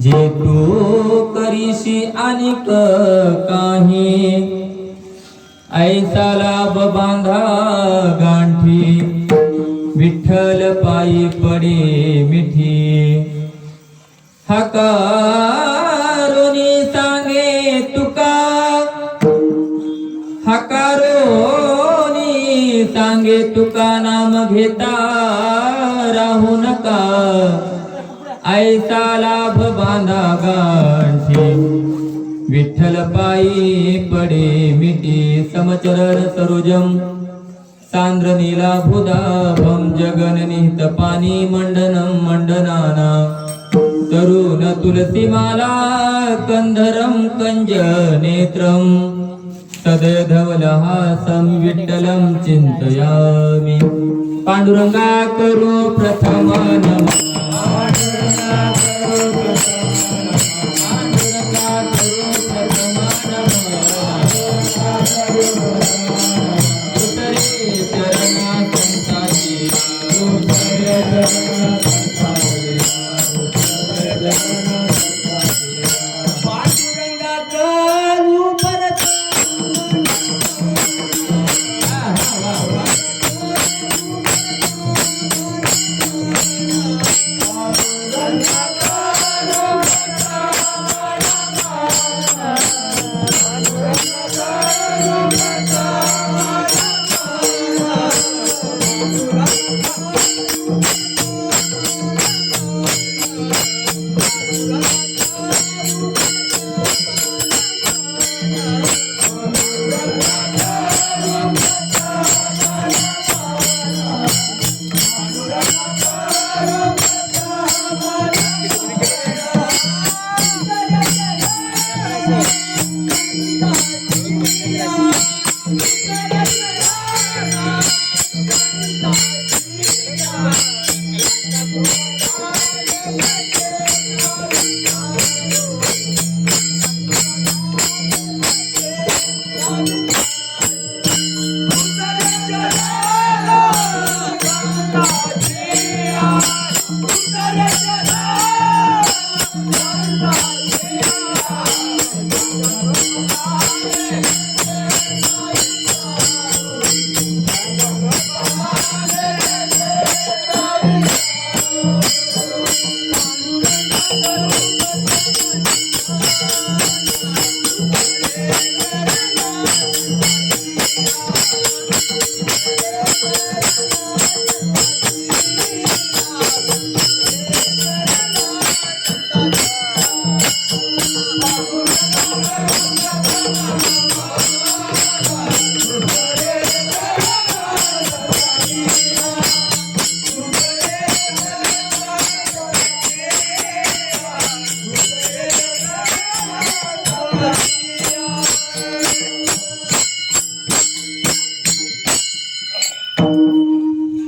जे तू करीशी अनिक काही ऐसा लाभ बांधा गांठी विठ्ठल पायी पडे मिठी हकारोनी सांगे तुका हकारोनी सांगे तुका नाम घेता राहू नका ऐसा लाभ बांधा गांठी विठ्ठल पायी पडे मिटी समचर सरोजम सांद्र नीलाभुदाभम जगननिहित पाणी मंडनम मंडनाना तरुण तुलसीमाला कंधरम कंज नेत्रम सदधवलहासं विठ्ठलं चिंतयामि पांडुरंगा करू प्रथम नमः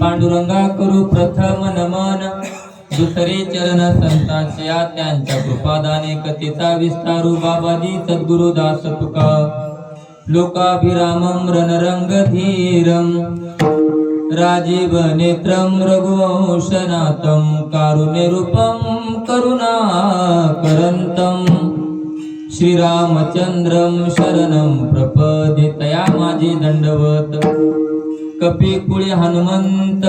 पांडुरंगा करू प्रथम नमन दुसरे चरण संतांचे त्यांच्या कृपादाने कथेचा विस्तारू बाबाजी सद्गुरु दास तुका लोकाभिरामं रणरंगधीरं राजीव नेत्रं रघुवंशनाथं कारुण्यरूपं करुणाकरन्तं श्रीरामचंद्रं शरणं प्रपदे तया माझे दंडवत कपिकुळे हनुमंत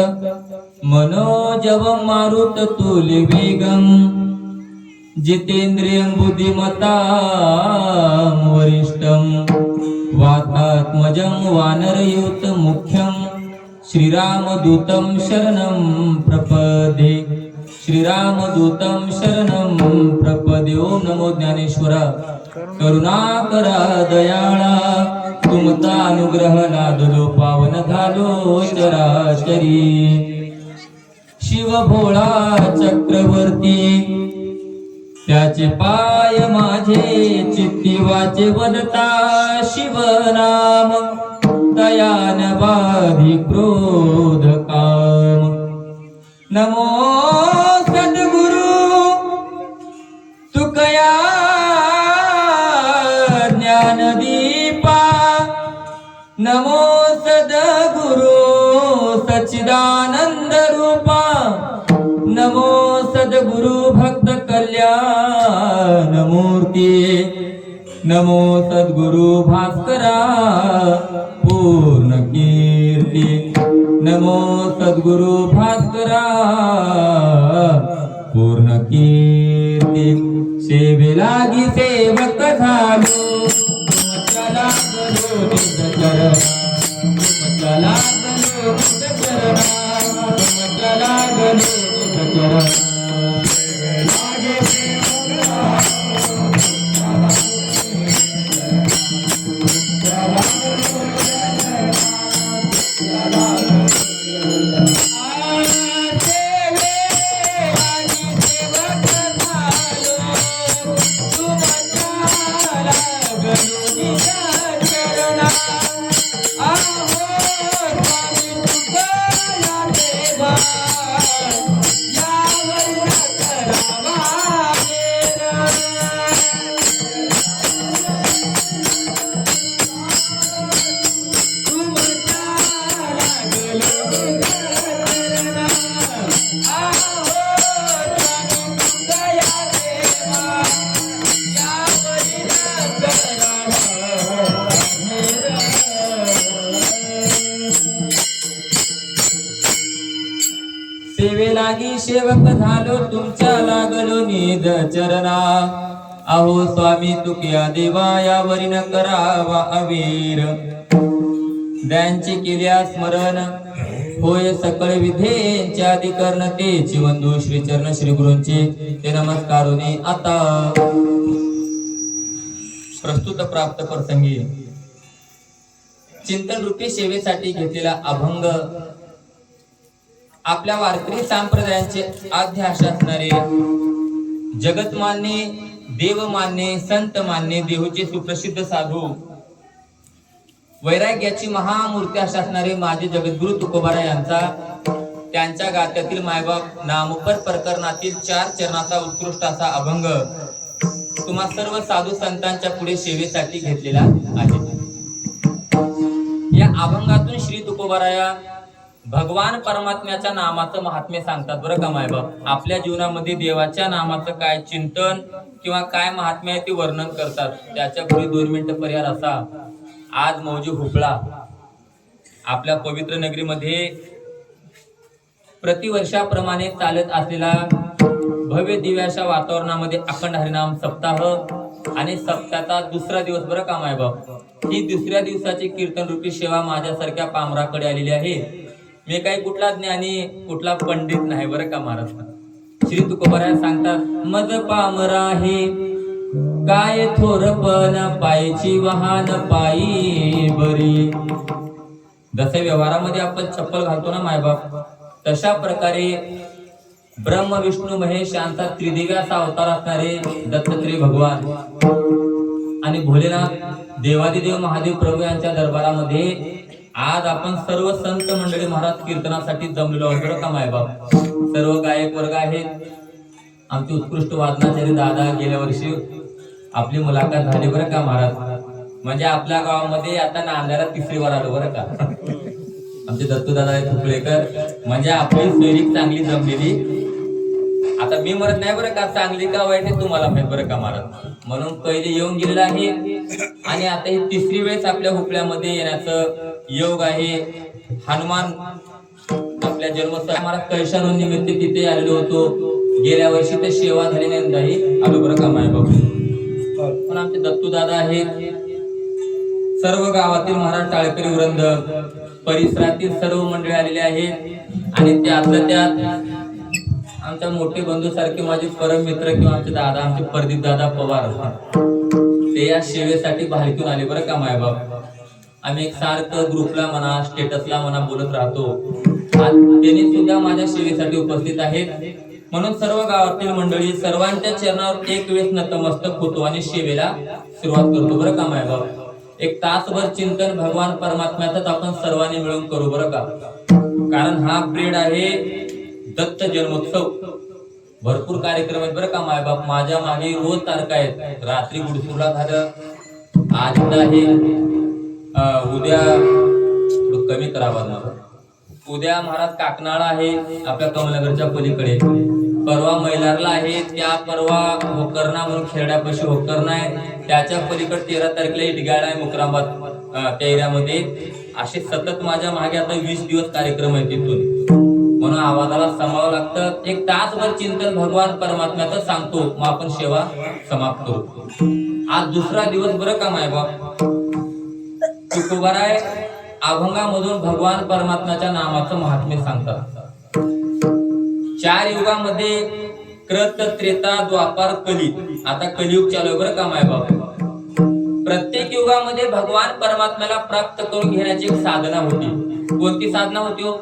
मनोजवं मारुत तुल्य वेगं जितेंद्रियं बुद्धिमतां वरिष्ठं वातात्मजं वानरयूत मुख्यं श्रीरामदूतं शरणं प्रपदे श्रीरामदूतं शरणं प्रपदे ओम नमो ज्ञानेश्वरा करुणाकरा दयाळा तुमचा अनुग्रह लादलो पावन झालो चराचरी शिव भोळा चक्रवर्ती त्याचे पाय माझे चित्ती वाचे वदता शिवनाम दयान बाधी क्रोध काम नमो सद्गुरु तुकया ज्ञानदीपा नमो सद्गुरु सच्चिदानंद रूपा नमो सद्गुरु भक्त कल्याण मूर्ती नमो सद्गुरु भास्करा पूर्ण कीर्ती नमो सद्गुरु भास्करा पूर्ण कीर्ती सेवे लागी सेवक झालो तुमच्या लागलो निजचरण तुमच्या लागलो निजचरण तुमच्या लागलो निजचरण सेवे लागी सेवक झालो तुमच्या लागलो निज चरणा अहो स्वामी तुकिया देवा यावरी न करावा अवीर द्यांची केल्या स्मरण होय सकळ विधेंचे आदि कर्ण तेची वंदू श्री चरण श्री गुरूंचे ते नमस्कारोनी आता प्रस्तुत प्राप्त प्रसंगी चिंतन रूपी सेवेसाठी घेतलेला अभंग आपल्या वारकरी संप्रदायांचे आद्य असणारे जगतमान्य देवमान्य संत मान्य देहूचे सुप्रसिद्ध साधू वैराग्याची महामूर्ती असणारे माझे जगद्गुरु तुकोबाराय यांचा त्यांच्या गात्यातील मायबाप नामपर प्रकरणातील 4 चरणाचा उत्कृष्ट असा अभंग तुम्हा सर्व साधू संतांच्या पुढे सेवेसाठी घेतलेला आहे। या अभंगातून श्री तुकोबाराया भगवान परमात्म्याच्या नामाचं महात्म्य सांगतात बरं का मायबाप। आपल्या जीवनामध्ये देवाच्या नामाचं काय चिंतन किंवा काय महात्म्य आहे ते वर्णन करतात। त्याच्या पुढे 2 मिनिटं पर्याय असा, आज मौजी हुपळा आपल्या पवित्र नगरीमध्ये प्रतिवर्षाप्रमाणे चालत असलेला भव्य दिव्याच्या वातावरणामध्ये अखंड हरिनाम सप्ताह आणि सप्ताहाचा दुसरा दिवस बरं का मायबाप। ही दुसऱ्या दिवसाची कीर्तन रूपी सेवा माझ्यासारख्या पामराकडे आलेली आहे। मी काही कुठला ज्ञानी कुठला पंडित नाही बरं का महाराज। श्री तुकोबाराय सांगतात, मज पामरा हे काय थोरपण पायची वाहन पायी बरी। जसे व्यवहारामध्ये आपण चप्पल घालतो ना मायबाप, तशा प्रकारे ब्रह्म विष्णू महेश यांचा त्रिदिव्याचा अवतार असणारे दत्तात्रय भगवान आणि भोलेनाथ देवादिदेव महादेव प्रभू यांच्या दरबारामध्ये आज आपण सर्व संत मंडळी महाराज कीर्तनासाठी जमलेलो आहोत बरं का मायबाप। सर्व गायक वर्ग आहेत। आमचे उत्कृष्ट वादनाचारी दादा गेल्या वर्षी आपली मुलाखत झाली बरं का महाराज। म्हणजे आपल्या गावामध्ये आता नांदायला 3री वार आलो बरं का। आमचे दत्तू दादा तुकळेकर म्हणजे आपली सोयरीक चांगली जमलेली। आता मी म्हणत नाही बरं का चांगली का वाईट हे तुम्हाला माहित बरं का महाराज। म्हणून पहिले येऊन गेलेला आहे आणि आता ही 3री वेळेस आपल्या हुपळ्यामध्ये येण्याचं योग आहे। हनुमान आपल्या जन्मस्थळ महाराज कैशानो निमित्त तिथे आलेलो होतो। गेल्या वर्षी ते सेवा झाल्यानंतरही आलो बरं का मायबाप। पण आमचे दत्तू दादा आहेत। सर्व गावातील महाराज टाळकरी वृंद परिसरातील सर्व मंडळी आलेले आहेत आणि त्यातल्या त्यात आमच्या मोठे बंधू सारखे माझे परम मित्र किंवा आमचे दादा आमचे प्रदीप दादा पवार ते या सेवेसाठी भालकीहून आले बरं का मायबाप। आम्ही एक सारखं ग्रुपला म्हणा स्टेटसला म्हणा बोलत राहतो। त्यांनी सुद्धा माझ्या सेवेसाठी उपस्थित आहेत। म्हणून सर्व गावातील मंडळी सर्वांच्या चरणावर एक वेळेस नतमस्तक होतो आणि सेवेला सुरुवात करतो बरं का मायबाप। एक तासभर चिंतन भगवान परमात्म्याचं आपण सर्वांनी मिळून करू बरं का। कारण हा पिरियड आहे दत्त जन्मोत्सव। भरपूर कार्यक्रम आहेत बरं का मायबाप। माझ्या मागे रोज तारखा आहेत। रात्री गुडसूरला झालं, आज आहे, उद्या थोडं कमी करावं मला। उद्या महाराज काकनाळा आहे आपल्या कमलनगरच्या पलीकडे परवा मैलारला आहे, त्या परवा होकर्णा म्हणून खेरड्यापाशी होकर्णा आहे, त्याच्या पलीकडे 13 तारखेला इटगाळ आहे मुक्राबाद त्या एरियामध्ये. असे सतत माझ्या मागे आता 20 दिवस कार्यक्रम आहे तिथून. म्हणून आवाजाला समावं लागतं. एक तासभर चिंतन भगवान परमात्म्याचं सांगतो, मग आपण सेवा समाप्त करू. आज दुसरा दिवस बरं काम आहे बा. तुकोबाराय अभंगामधून भगवान परमात्म्याच्या नामाचं महात्म्य सांगतात. 4 युगामध्ये कृत, त्रेता, द्वापार, कली. आता कलियुग चालू आहे बरं काम आहे बाबा. प्रत्येक युगामध्ये भगवान परमात्म्याला प्राप्त करून घेण्याची एक साधना होती. कोणती साधना होती हो?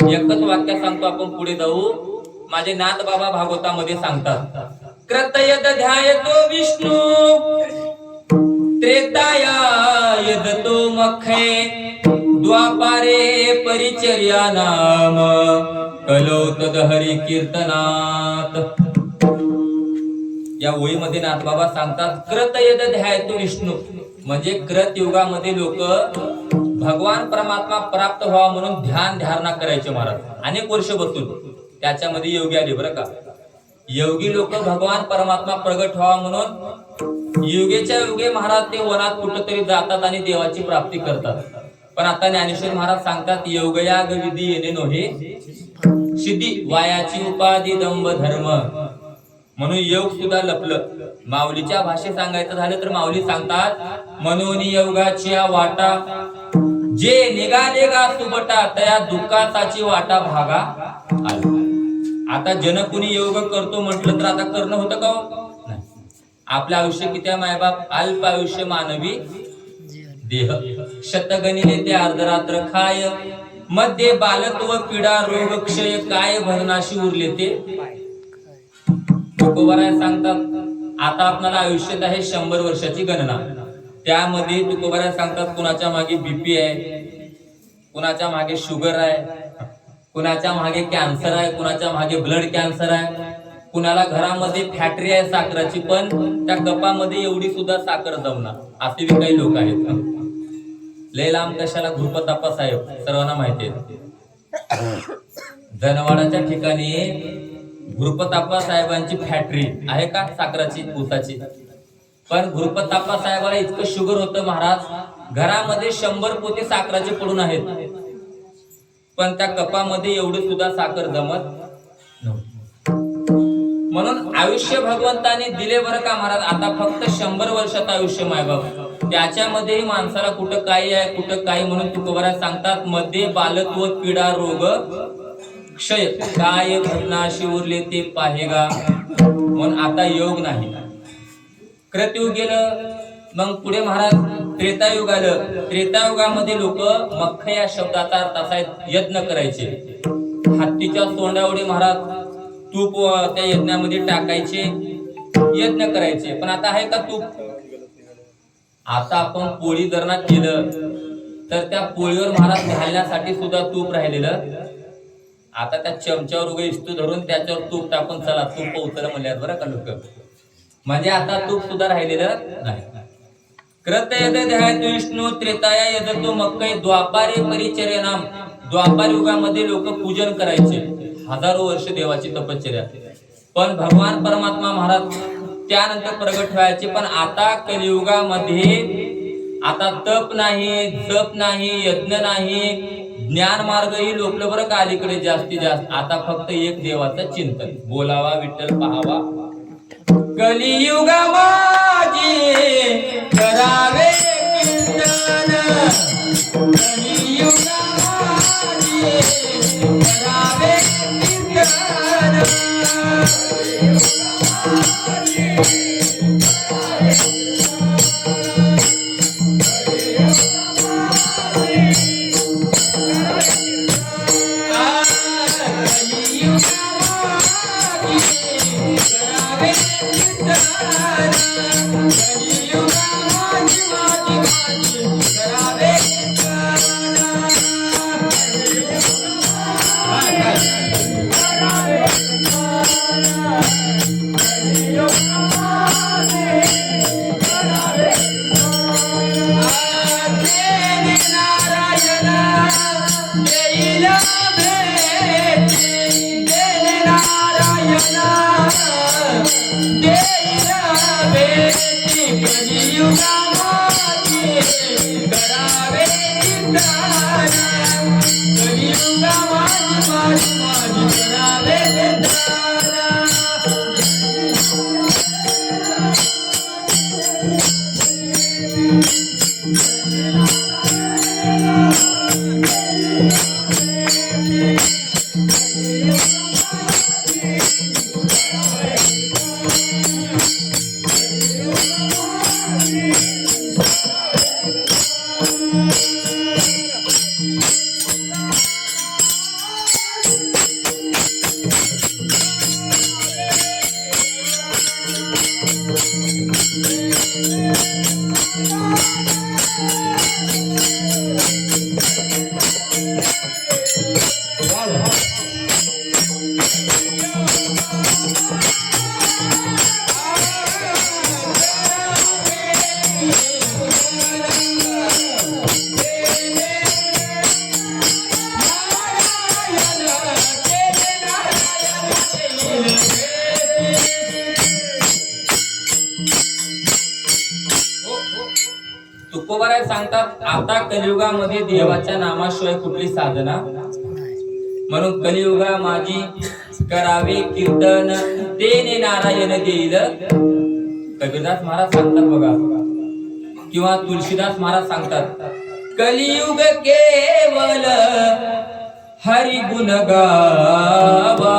एकच वाक्य सांगतो, आपण पुढे जाऊ. माझे नाथ बाबा भागवतामध्ये सांगतात, कृतयद ध्यायतो विष्णू, त्रेताया यदतो मखे, द्वापारे परिचर्या नाम, कलो तदहरी कीर्तनात. या ओळीमध्ये नाथबाबा सांगतात, कृत यद ध्यायतो विष्णू, म्हणजे कृत युगामध्ये लोक भगवान परमात्मा प्राप्त व्हावा म्हणून ध्यान धारणा करायचे महाराज. अनेक वर्ष बसून त्याच्यामध्ये योगी आले बरं का. योगी लोक भगवान परमात्मा प्रगट व्हावा म्हणून युगेच्या युगे महाराज ते वनात कुठंतरी जातात आणि देवाची प्राप्ती करतात. पण आता ज्ञानेश्वर महाराज सांगतात, योगयाग विधी येणे नोहे सिद्धी, वायाची उपाधी दंभ धर्म. म्हणून योग सुद्धा लपलं. माऊलीच्या भाषेत सांगायचं झालं तर माऊली सांगतात, म्हणून योगाची वाटा, जे निघाले गा सुबटा, तया दुःखाची वाटा भागा आला. आता जन कुणी योग करतो म्हटलं तर आता करणं होतं का? नाही. आपलं आयुष्य किती आहे मायबाप? अल्प आयुष्य मानवी देह, शतगणिले ते अर्धरात्र खाय, मध्ये बालत्व पीडा रोग क्षय, काय भरनाशी उरले ते. तुकोबाराय सांगतात, आता आपल्याला आयुष्यात आहे 100 वर्षाची गणना. त्यामध्ये तुकोबाराय सांगतात, कुणाच्या मागे बीपी आहे, कुणाच्या मागे शुगर आहे, कुणाच्या मागे कॅन्सर आहे, कुणाच्या मागे ब्लड कॅन्सर आहे, कुणाला घरामध्ये फॅक्टरी आहे साखराची, पण त्या कपामध्ये एवढी सुद्धा साखर जमणार, असे बी काही लोक आहेत. लय लांब कशाला घुरपताप्पा साहेब सर्वांना माहिती आहे. जनवाडाच्या ठिकाणी घुरपताप्पा साहेबांची फॅक्टरी आहे का साखराची, ऊसाची. पण घुरपताप्पा साहेबाला इतकं शुगर होतं महाराज, घरामध्ये 100 पोते साखराचे पडून आहेत, पण त्या कपामध्ये एवढी सुद्धा साखर जमत नव्हती. म्हणून आयुष्य भगवंताने दिले बरं का महाराज. आता फक्त 100 वर्षाचं आयुष्य मायबाप, त्याच्यामध्येही माणसाला कुठं काही आहे कुठं काही. म्हणून तुकोबाराय सांगतात, मध्ये बालत्व पीडा रोग क्षय, काय भरनाशी उरले ते पाहेगा. म्हणून आता योग नाही. कृतयुग गेलं, मग पुढे महाराज त्रेतायुग आलं. त्रेतायुगामध्ये लोक मख्ख या शब्दाचा अर्थ असा यज्ञ करायचे. हत्तीच्या सोंडावडे महाराज तूप त्या यज्ञामध्ये टाकायचे, यज्ञ करायचे. पण आता आहे का तूप? आता आपण पोळी जर ना केलं तर त्या पोळीवर महाराज घालण्यासाठी सुद्धा तूप राहिलेलं. आता त्या चमच्यावर उगा इस्तू धरून त्याच्यावर तूप टाकून चला तूप उचल म्हणल्यावर बरं का लोक. म्हणजे आता तूप सुद्धा राहिलेलं नाही. कृत यद ध्यायतो विष्णू, त्रेताया यदतो मक्कै, द्वापारे परिचर्या नाम. द्वापार युगामध्ये लोक पूजन करायचे, हजारो वर्ष देवाची तपश्चर्या. पण भगवान परमात्मा महाराज त्यानंतर प्रगट व्हायचे. पण आता कलियुगामध्ये आता तप नाही, जप नाही, यज्ञ नाही, ज्ञान मार्गही लोकलं बरं का अलीकडे जास्तीत जास्त. आता फक्त एक देवाचं चिंतन, बोलावा विठ्ठल पाहावा. कलियुगा माझी करावे कीर्तन, कलियुगा माझी करावे कीर्तन. नारायण देईना बेटी कलियुगामध्ये करावे चिंतन कलियुगामध्ये माझी करावे तुकोबाराय सांगतात आता कलियुगामध्ये देवाच्या नामाशिवाय कुठली साधना म्हणून कलियुगा माझी करावे कीर्तन तेने नारायण देईल कबीरदास महाराज सांगतात बघा किंवा तुलसीदास महाराज सांगतात कलियुग केवल हरि गुण गावा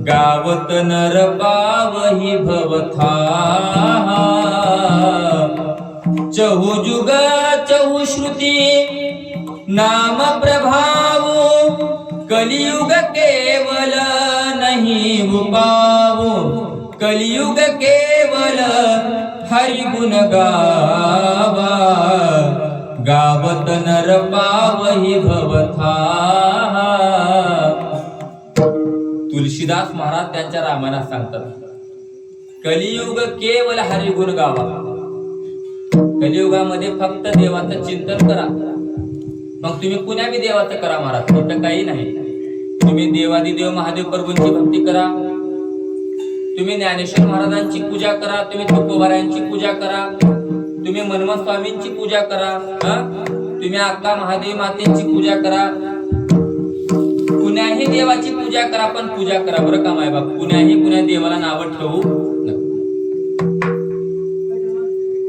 गावत नर पावही भवथा चहुजुग चहुश्रुती नाम प्रभाव कलियुग केवल नहीं उपाव कलियुग केवल हरि गुण गावा गावत नर पावही भवथा तुलसीदास महाराज त्यांच्या रामायणात सांगतात कलियुग केवल हरि गुण गावा कलियुगामध्ये फक्त देवाचं चिंतन करा मग तुम्ही कुण्या बी देवाचं करा महाराज तिथं काही नाही तुम्ही देवादिदेव महादेव प्रभूंची भक्ती करा तुम्ही ज्ञानेश्वर महाराजांची पूजा करा तुम्ही तुकोबारायांची पूजा करा तुम्ही मनमथ स्वामींची पूजा करा तुम्ही अक्का महादेवी मातेची पूजा करा कुण्याही देवाची पूजा करा पण पूजा करा बरं का मायबाप कुण्या देवाला नाव ठेवू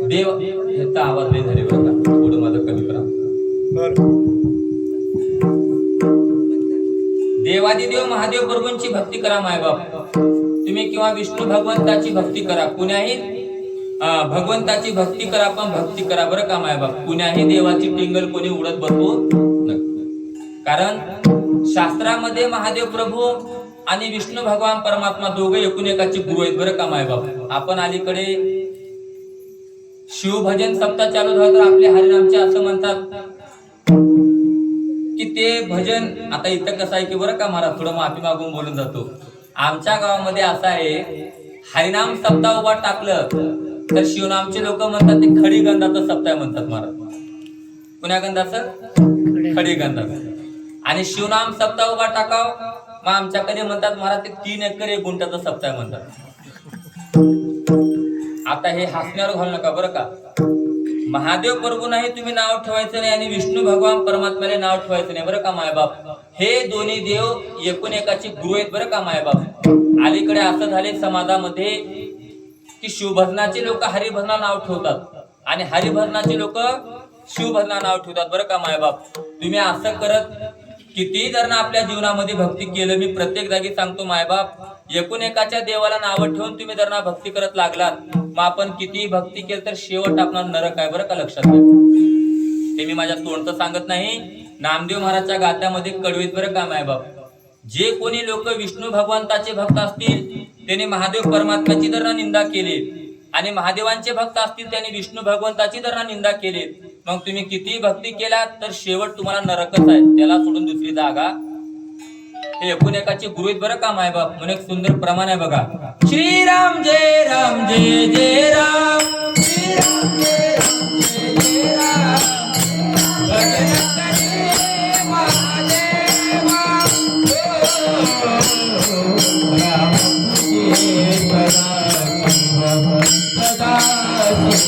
देव ह्याचा आवाज नाही झाले बरं का थोडं माझं कमी करा देवादिदेव महादेव प्रभूंची भक्ती करा मायबाप तुम्ही किंवा विष्णू भगवंताची भक्ती करा कुण्याही भगवंताची भक्ती करा पण भक्ती करा बरं का मायबाप कुण्याही देवाची टिंगल कोणी उडत बसवू नका कारण शास्त्रामध्ये महादेव प्रभू आणि विष्णू भगवान परमात्मा दोघे एकूण एकाचे गुरु आहेत बरं का मायबाप आपण अलीकडे शिवभजन सप्ताह चालू झाला तर आपले हरिनामचे असं म्हणतात की ते भजन आता इथं कसं आहे की बरं का महाराज थोडं माफी मागून बोलून जातो आमच्या गावामध्ये असं आहे हरिनाम सप्ताह उभा टाकलं तर शिवनामचे लोक म्हणतात ते खडी गंधाचं सप्ताह म्हणतात महाराज कुण्या गंधाचं खडी गंधाचं आणि शिवनाम सप्ताह उभा टाकाव मग आमच्याकडे म्हणतात महाराज ते 3 एकर 1 गुंठाचा सप्ताह म्हणतात आता हे हसण्यावर घालू नका बरं का महादेव प्रभू नाही तुम्ही नाव ठेवायचं नाही आणि विष्णू भगवान परमात्म्याला नाव ठेवायचं नाही बरं का मायबाप हे दोन्ही देव एकूण एकाचे गुरु आहेत बरं का मायबाप अलीकडे असं झाले समाजामध्ये की शिवभजनाचे लोक हरिभजना नाव ठेवतात आणि हरिभजनाचे लोक शिवभजना नाव ठेवतात बरं का मायबाप तुम्ही असं करत किती जर आपल्या जीवनामध्ये भक्ती केलं मी प्रत्येक जागी सांगतो मायबाप एकूण एकाच्या देवाला नाव ठेवून तुम्ही जर भक्ती करत लागलात मग आपण किती भक्ती केलं तर शेवट आपला नरक आहे बरं का लक्षात घ्या ते मी माझ्या तोंडचं सांगत नाही नामदेव महाराजच्या गात्यामध्ये कडवीत बरं का मायबाप जे कोणी लोक विष्णू भगवंताचे भक्त असतील त्यांनी महादेव परमात्म्याची जर निंदा केली आणि महादेवांचे भक्त असतील त्यांनी विष्णू भगवंताची जर निंदा केली मग तुम्ही किती भक्ती केला तर शेवट तुम्हाला नरकच आहे त्याला सोडून दुसरी जागा हे एकूण एकाचे गुरु आहेत बरं का मायबाप म्हणून एक सुंदर प्रमाण आहे बघा श्रीराम जय राम जय जय राम श्रीराम जय राम जय जय राम भजन करे महादेवा राम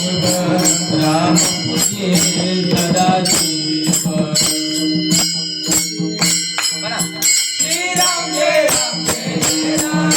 राम पूजे सदाशिव म्हणा श्रीराम जय राम जय राम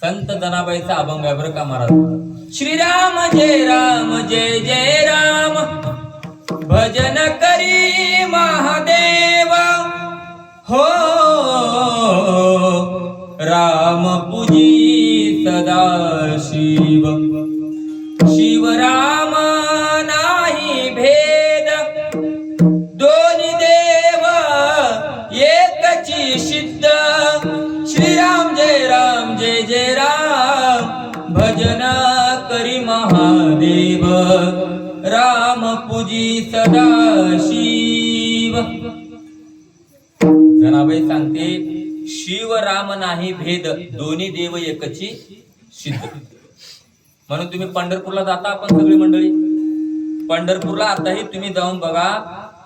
संत जनाबाईचा अभंग आहे बरं का महाराज. श्रीराम जय जय राम भजन करी महादेव हो राम पूजी सदा शिव शिव राम नाही भेद दोन्ही देव एकची सिद्ध. श्रीराम जय जय राम भजन करी महादेव राम पूजी सदा शिव. जनाबाई सांगते शिव राम नाही भेद दोन्ही देव एकची सिद्ध. म्हणून तुम्ही पंढरपूरला जाता आपण सगळी मंडळी पंढरपूरला आताही तुम्ही जाऊन बघा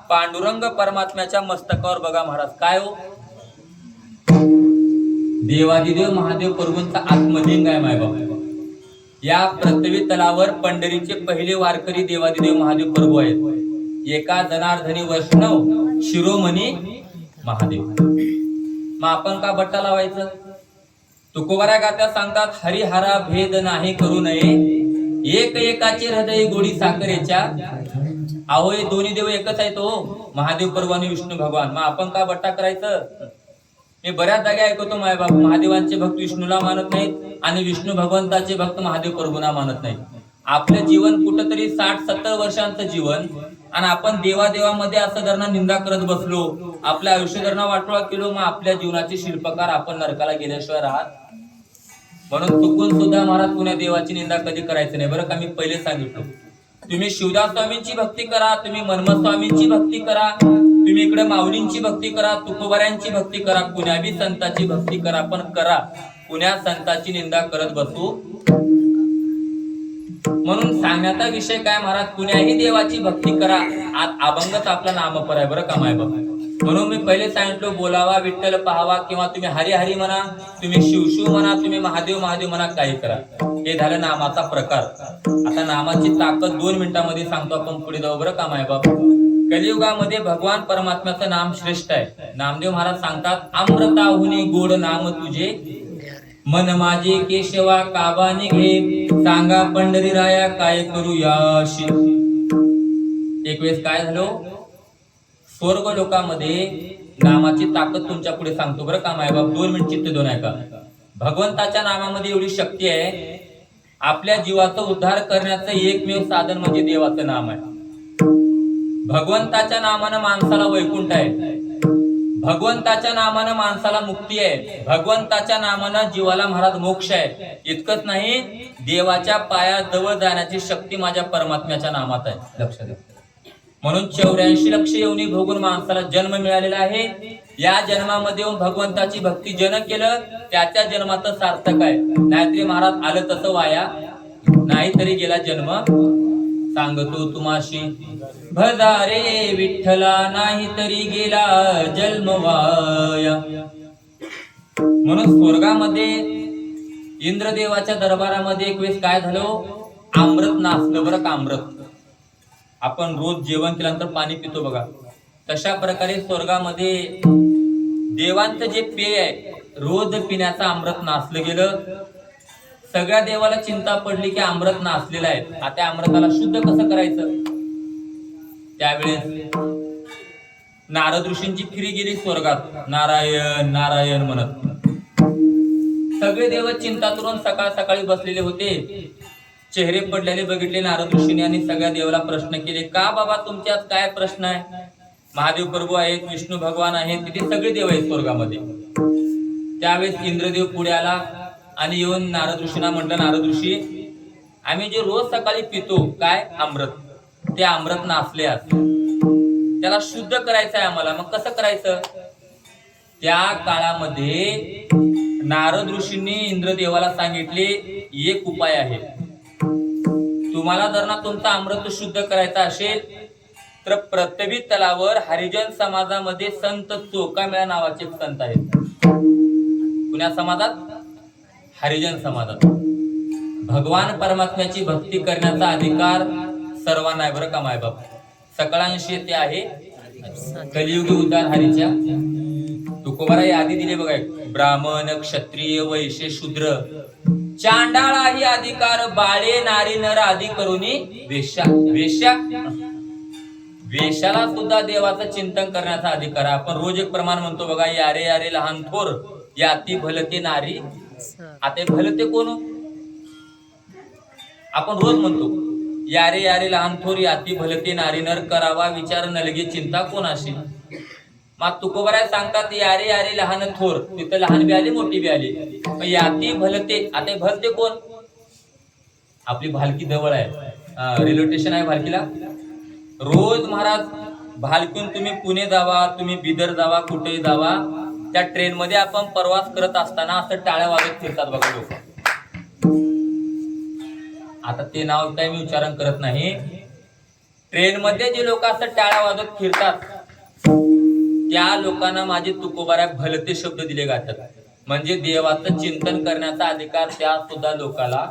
पांडुरंग परमात्म्याच्या मस्तकावर बघा महाराज काय हो देवादिदेव महादेव प्रभूंचा आत्मलिंग आहे मायबाप. या पृथ्वी तलावर पंढरीचे पहिले वारकरी देवादिदेव महादेव प्रभू आहेत. एका जनार्दनी वैष्णव शिरोमणी महादेव. मग आपण का बट्टा लावायचं. तुकोबारा गात्या सांगतात हरिहरा भेद नाही करू नये एक एकाचे हृदय गोडी साखरेच्या. अहो हे दोन्ही देव एकच आहेत हो महादेव प्रभू आणि विष्णू भगवान. मग आपण का बट्टा करायचं. मी बऱ्याच जागी ऐकतो माय बाप महादेवांचे भक्त विष्णूला मानत नाहीत आणि विष्णू भगवंताचे भक्त महादेव प्रभूंना मानत नाहीत. आपलं जीवन कुठंतरी 60-70 वर्षांचं जीवन आणि आपण देवादेवामध्ये असं धरणा निंदा करत बसलो आपल्या आयुष्य धरणा वाटोळा केलो. मग आपल्या जीवनाचे शिल्पकार आपण नरकाला गेल्याशिवाय राहत. म्हणून चुकून सुद्धा महाराज पुण्या देवाची निंदा कधी करायचं नाही बरं का. मी पहिले सांगितलो तुम्ही शिवदास स्वामींची भक्ती करा तुम्ही मनमत स्वामींची भक्ती करा तुम्ही इकडे माऊलींची भक्ती करा तुकोबाऱ्यांची भक्ती करा कुण्याबी संतांची भक्ती करा पण करा कुण्या संतांची निंदा करत बसू. म्हणून सांगण्याचा विषय काय महाराज कुण्याही देवाची भक्ती करा. आज अभंगच आपला नामपर आहे बरं का मायबाप. म्हणून मी पहिले सांगितलो बोलावा विठ्ठल पाहावा किंवा तुम्ही हरी हरी म्हणा तुम्ही शिवशिव म्हणा तुम्ही महादेव महादेव म्हणा काही करा. हे झालं नामाचा प्रकार. आता नामाची ताकद 2 मिनिटांमध्ये सांगतो आपण पुढे जाऊ बरं का मायबाप. कलियुगामध्ये भगवान परमात्म्याचं नाम श्रेष्ठ आहे. नामदेव महाराज सांगतात अमृताहुनी गोड नाम तुझे मन माझे केशवा काबाने घे सांगा पंढरी राया काय करू याशी. एक वेळेस काय झालं स्वर्ग लोकामध्ये नामाची ताकद तुमच्या पुढे सांगतो बरं का मायबाप. 2 मिनिट चित्त दोन ऐका. भगवंताच्या नामामध्ये एवढी शक्ती आहे. आपल्या जीवाचा उद्धार करण्याचं एकमेव साधन म्हणजे देवाचं नाम आहे. भगवंताच्या नामानं माणसाला वैकुंठ आहे. भगवंताच्या नामानं माणसाला मुक्ती आहे. भगवंताच्या नामानं जीवाला महाराज मोक्ष आहे. इतकंच नाही देवाच्या पायाजवळ जाण्याची शक्ती माझ्या परमात्म्याच्या नामात आहे. लक्षात घ्या. म्हणून 84 लक्ष योनी भोगून माणसाला जन्म मिळालेला आहे. या जन्मामध्ये येऊन भगवंताची भक्ती जन केलं त्याच्या जन्माचं सार्थक आहे. नाहीतरी महाराज आलं तसं वाया नाही तरी गेला जन्म. सांगतो तुम्हाशी भजा रे विठ्ठला नाही तरी गेला जन्म वाया. म्हणून स्वर्गामध्ये इंद्रदेवाच्या दरबारामध्ये एक वेळेस काय झालं, अमृत नासलं बरं का. अमृत आपण रोज जेवण केल्यानंतर पाणी पितो बघा, तशा प्रकारे स्वर्गामध्ये देवांचं जे पेय आहे रोज पिण्याचं अमृत नासलं गेलं. सगळ्या देवाला चिंता पडली की अमृत नासलेलं आहे, आता अमृताला शुद्ध कसं करायचं. त्यावेळेस नारद ऋषींची फिरी गेली स्वर्गात, नारायण नारायण म्हणत. सगळे देव चिंता करून सकाळ सकाळी बसलेले होते. चेहरे पडलेले बघितले नारद ऋषींनी आणि सगळ्या देवाला प्रश्न केले, का बाबा तुमच्यात काय प्रश्न आहे. महादेव प्रभू आहेत, विष्णू भगवान आहेत, तिथे सगळे देव आहेत स्वर्गामध्ये. त्यावेळेस इंद्रदेव पुढे आला आणि येऊन नारद ऋषींना म्हटलं, नारद ऋषी आम्ही जे रोज सकाळी पितो काय अमृत, ते अमृत नासले आहेत, त्याला शुद्ध करायचं आहे आम्हाला, मग कसं करायचं. त्या काळामध्ये नारद ऋषींनी इंद्रदेवाला सांगितले एक उपाय आहे. तुम्हाला जर ना तुमचा अमृत शुद्ध करायचा असेल तर प्रत्यवी तलावर हरिजन समाजामध्ये संत चोकामेळा नावाचे संत आहेत. पुण्या समाजात, हरिजन समाजात भगवान परमात्म्याची भक्ती करण्याचा अधिकार सर्वांना आहे बरं का मायबाप. सकळांशी ते आहे. कलियुगी उद्धार हरीच्या तुकोबारा यादी दिली बघा, ब्राह्मण क्षत्रिय वैश्य शूद्र चांडाळाही अधिकार बाळे नारी नर आदी करुनी वेश्या. वेश्या वेशाला सुद्धा देवाचं चिंतन करण्याचा अधिकार आहे. आपण रोज एक प्रमाण म्हणतो बघा, यारे यारे लहान थोर याती भलते नारी. आता भलते कोण, आपण रोज म्हणतो यारे यारे लहान थोर याती भलते नारी नर करावा विचार नलगे चिंता कोणाशी. मग तुकोबाराय सांगतात यारे यारे लहान थोर, तिथं लहान बी आली मोठी बी आली. याती भलते, आता भलते कोण, आपली भालकी जवळ आहे, रेल्वे स्टेशन आहे भालकीला. रोज महाराज भालकीहून तुम्ही पुणे जावा, तुम्ही बिदर जावा, कुठेही जावा, त्या ट्रेन मध्ये आपण प्रवास करत असताना असं टाळ्या वाजत फिरतात बघा लोक. आता ते नाव काही मी उच्चारण करत नाही. ट्रेन मध्ये जे लोक असं टाळ्या वाजत फिरतात त्या लोकांना माझे तुकोबारा भलते शब्द दिले जातात. म्हणजे देवाचं चिंतन करण्याचा अधिकार त्या सुद्धा लोकाला.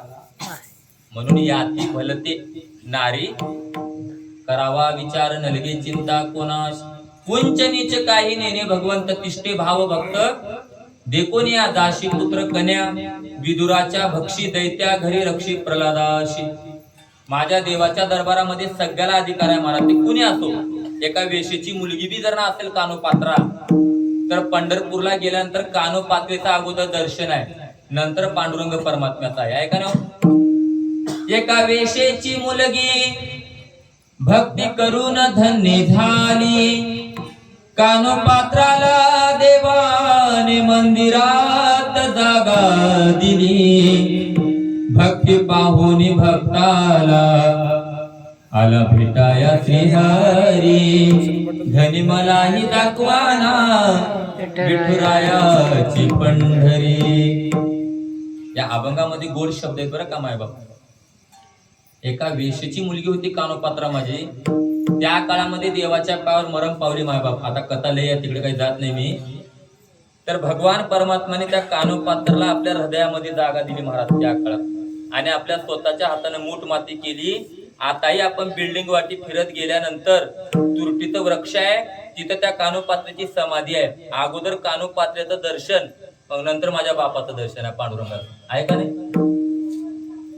म्हणून याती भलते नारी करावा विचार नलगे चिंता कोणास. उंच नीच काही नेणे भगवंत तिष्ठे भाव भक्त. देखोनिया दाशी पुत्र कन्या विदुराच्या भक्षी दैत्या घरी रक्षी प्रल्हादाशी. माझ्या देवाच्या दरबारामध्ये सगळ्याला अधिकार आहे महाराज, ते कुणी असो. एका वेशीची मुलगी बी जर ना असेल कानोपात्रा तर पंढरपूरला गेल्यानंतर कानोपात्रेचं अगोदर दर्शन आहे, नंतर पांडुरंग परमात्म्याचा आहे का ना. एका वेशेची मुलगी भक्ती करून धन्य झाली. कानोपात्राला देवाने मंदिरात जागा दिली. भक्ती पाहुनी भक्ताला आला भेटाया श्रीहरी. धनी मलाही दाखवाना विठुरायाची पंढरी. या अभंगामध्ये गोड शब्द आहेत बरं का मायबाप. एका वेशीची मुलगी होती कानोपात्रा माझी, त्या काळामध्ये देवाच्या पायावर मरम पावली मायबाप. आता कथा लय आहे तिकडे काही जात नाही मी. तर भगवान परमात्माने त्या कानोपात्राला आपल्या हृदयामध्ये जागा दिली महाराज त्या काळात, आणि आपल्या स्वतःच्या हाताने मूठ माती केली. आताही आपण बिल्डिंग वाटी फिरत गेल्यानंतर तुरटीचं वृक्ष आहे, तिथं त्या कानोपात्रेची समाधी आहे. अगोदर कानोपात्रेचं दर्शन, मग नंतर माझ्या बापाचं दर्शन आहे पांडुरंगाचं, आहे का नाही.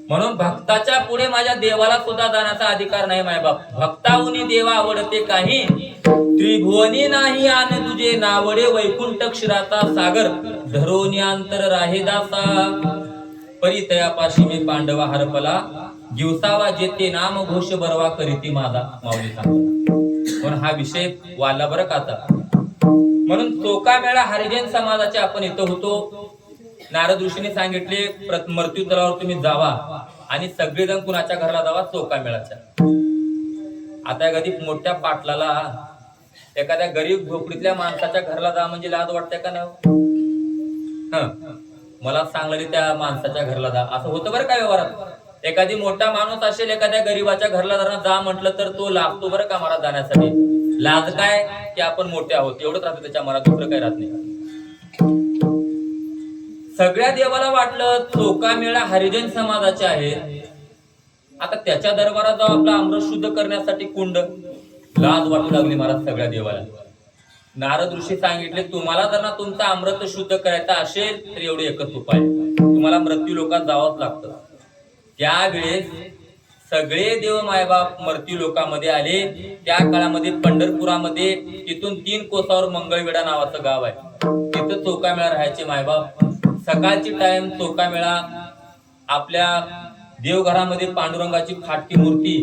म्हणून भक्ताच्या पुढे माझ्या देवाला सुद्धा जाण्याचा अधिकार नाही मायबाप. भक्ताहुनी देवा आवडते काही त्रिभुवनी नाही आन तुझे नावडे. वैकुंठ क्षीराचा सागर धरोनी अंतर राहे दासा. परितयापाशी मी पांडवा हरपला. दिवसावा जेते नाम घोष बरवा करीती माझा माऊली सांगतो. म्हणून हा विषय वाला बरं का आता. म्हणून चोकामेळा हरिजन समाजाचे आपण इथं होतो. नारद ऋषीने सांगितले मृत्यू तलावर तुम्ही जावा आणि सगळेजण कुणाच्या घराला जावा, चोकामेळाच्या. आता एखादी मोठ्या पाटलाला एखाद्या गरीब झोपडीतल्या माणसाच्या घरला जा म्हणजे लाज वाटते का नाही? मला सांगले त्या माणसाच्या घरला जा असं होतं बरं का व्यवहारात. एखादी मोठा माणूस असेल एखाद्या गरीबाच्या घरला जरा जा म्हटलं तर तो लागतो बरं का मला जाण्यासाठी. लाज काय की आपण मोठे आहोत एवढंच राहतं त्याच्या मनात, दुसरं काही राहत नाही. सगळ्या देवाला वाटलं चोखामेळा हरिजन समाजाचे आहे, आता त्याच्या दरबारात जाऊ आपला अमृत शुद्ध करण्यासाठी कुंड. लाज वाटू लागली महाराज सगळ्या देवाला. नारद ऋषी सांगितले तुम्हाला जर ना तुमचा अमृत शुद्ध करायचा असेल तर एवढे एकच उपाय, तुम्हाला मृत्यू लोकात जावंच लागतं. त्यावेळेस सगळे देव मायबाप मृत्यू लोकांमध्ये आले. त्या काळामध्ये पंढरपुरामध्ये तिथून 3 कोसावर मंगळवेढा नावाचं गाव आहे, तिथं चोखामेळा राहायचे मायबाप. सकाळची टाइम चोखामेळा, आपल्या देवघरामध्ये पांडुरंगाची फाटकी मूर्ती,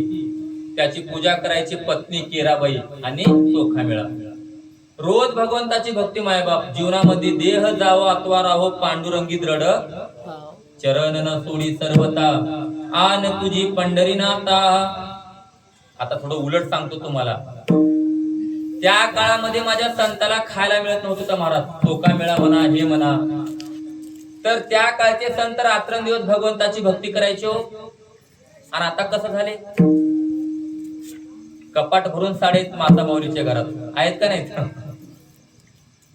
त्याची पूजा करायची पत्नी केराबाई आणि चोखामेळा. रोज भगवंताची भक्ती मायबाप. जीवनामध्ये देह जावो अथवा राहो पांडुरंगी दृढ, चरण न सोडी सर्वता आन तुझी पंढरीनाथा. आता थोडं उलट सांगतो तुम्हाला. त्या काळामध्ये माझ्या संताला खायला मिळत नव्हतं तर महाराज, चोखामेळा म्हणा हे म्हणा, तर त्या काळचे संत रात्रंदिवस भगवंताची भक्ती करायचे हो. आणि आता कसं झाले, कपाट भरून साडे माता माऊलीच्या घरात आहेत का नाहीत?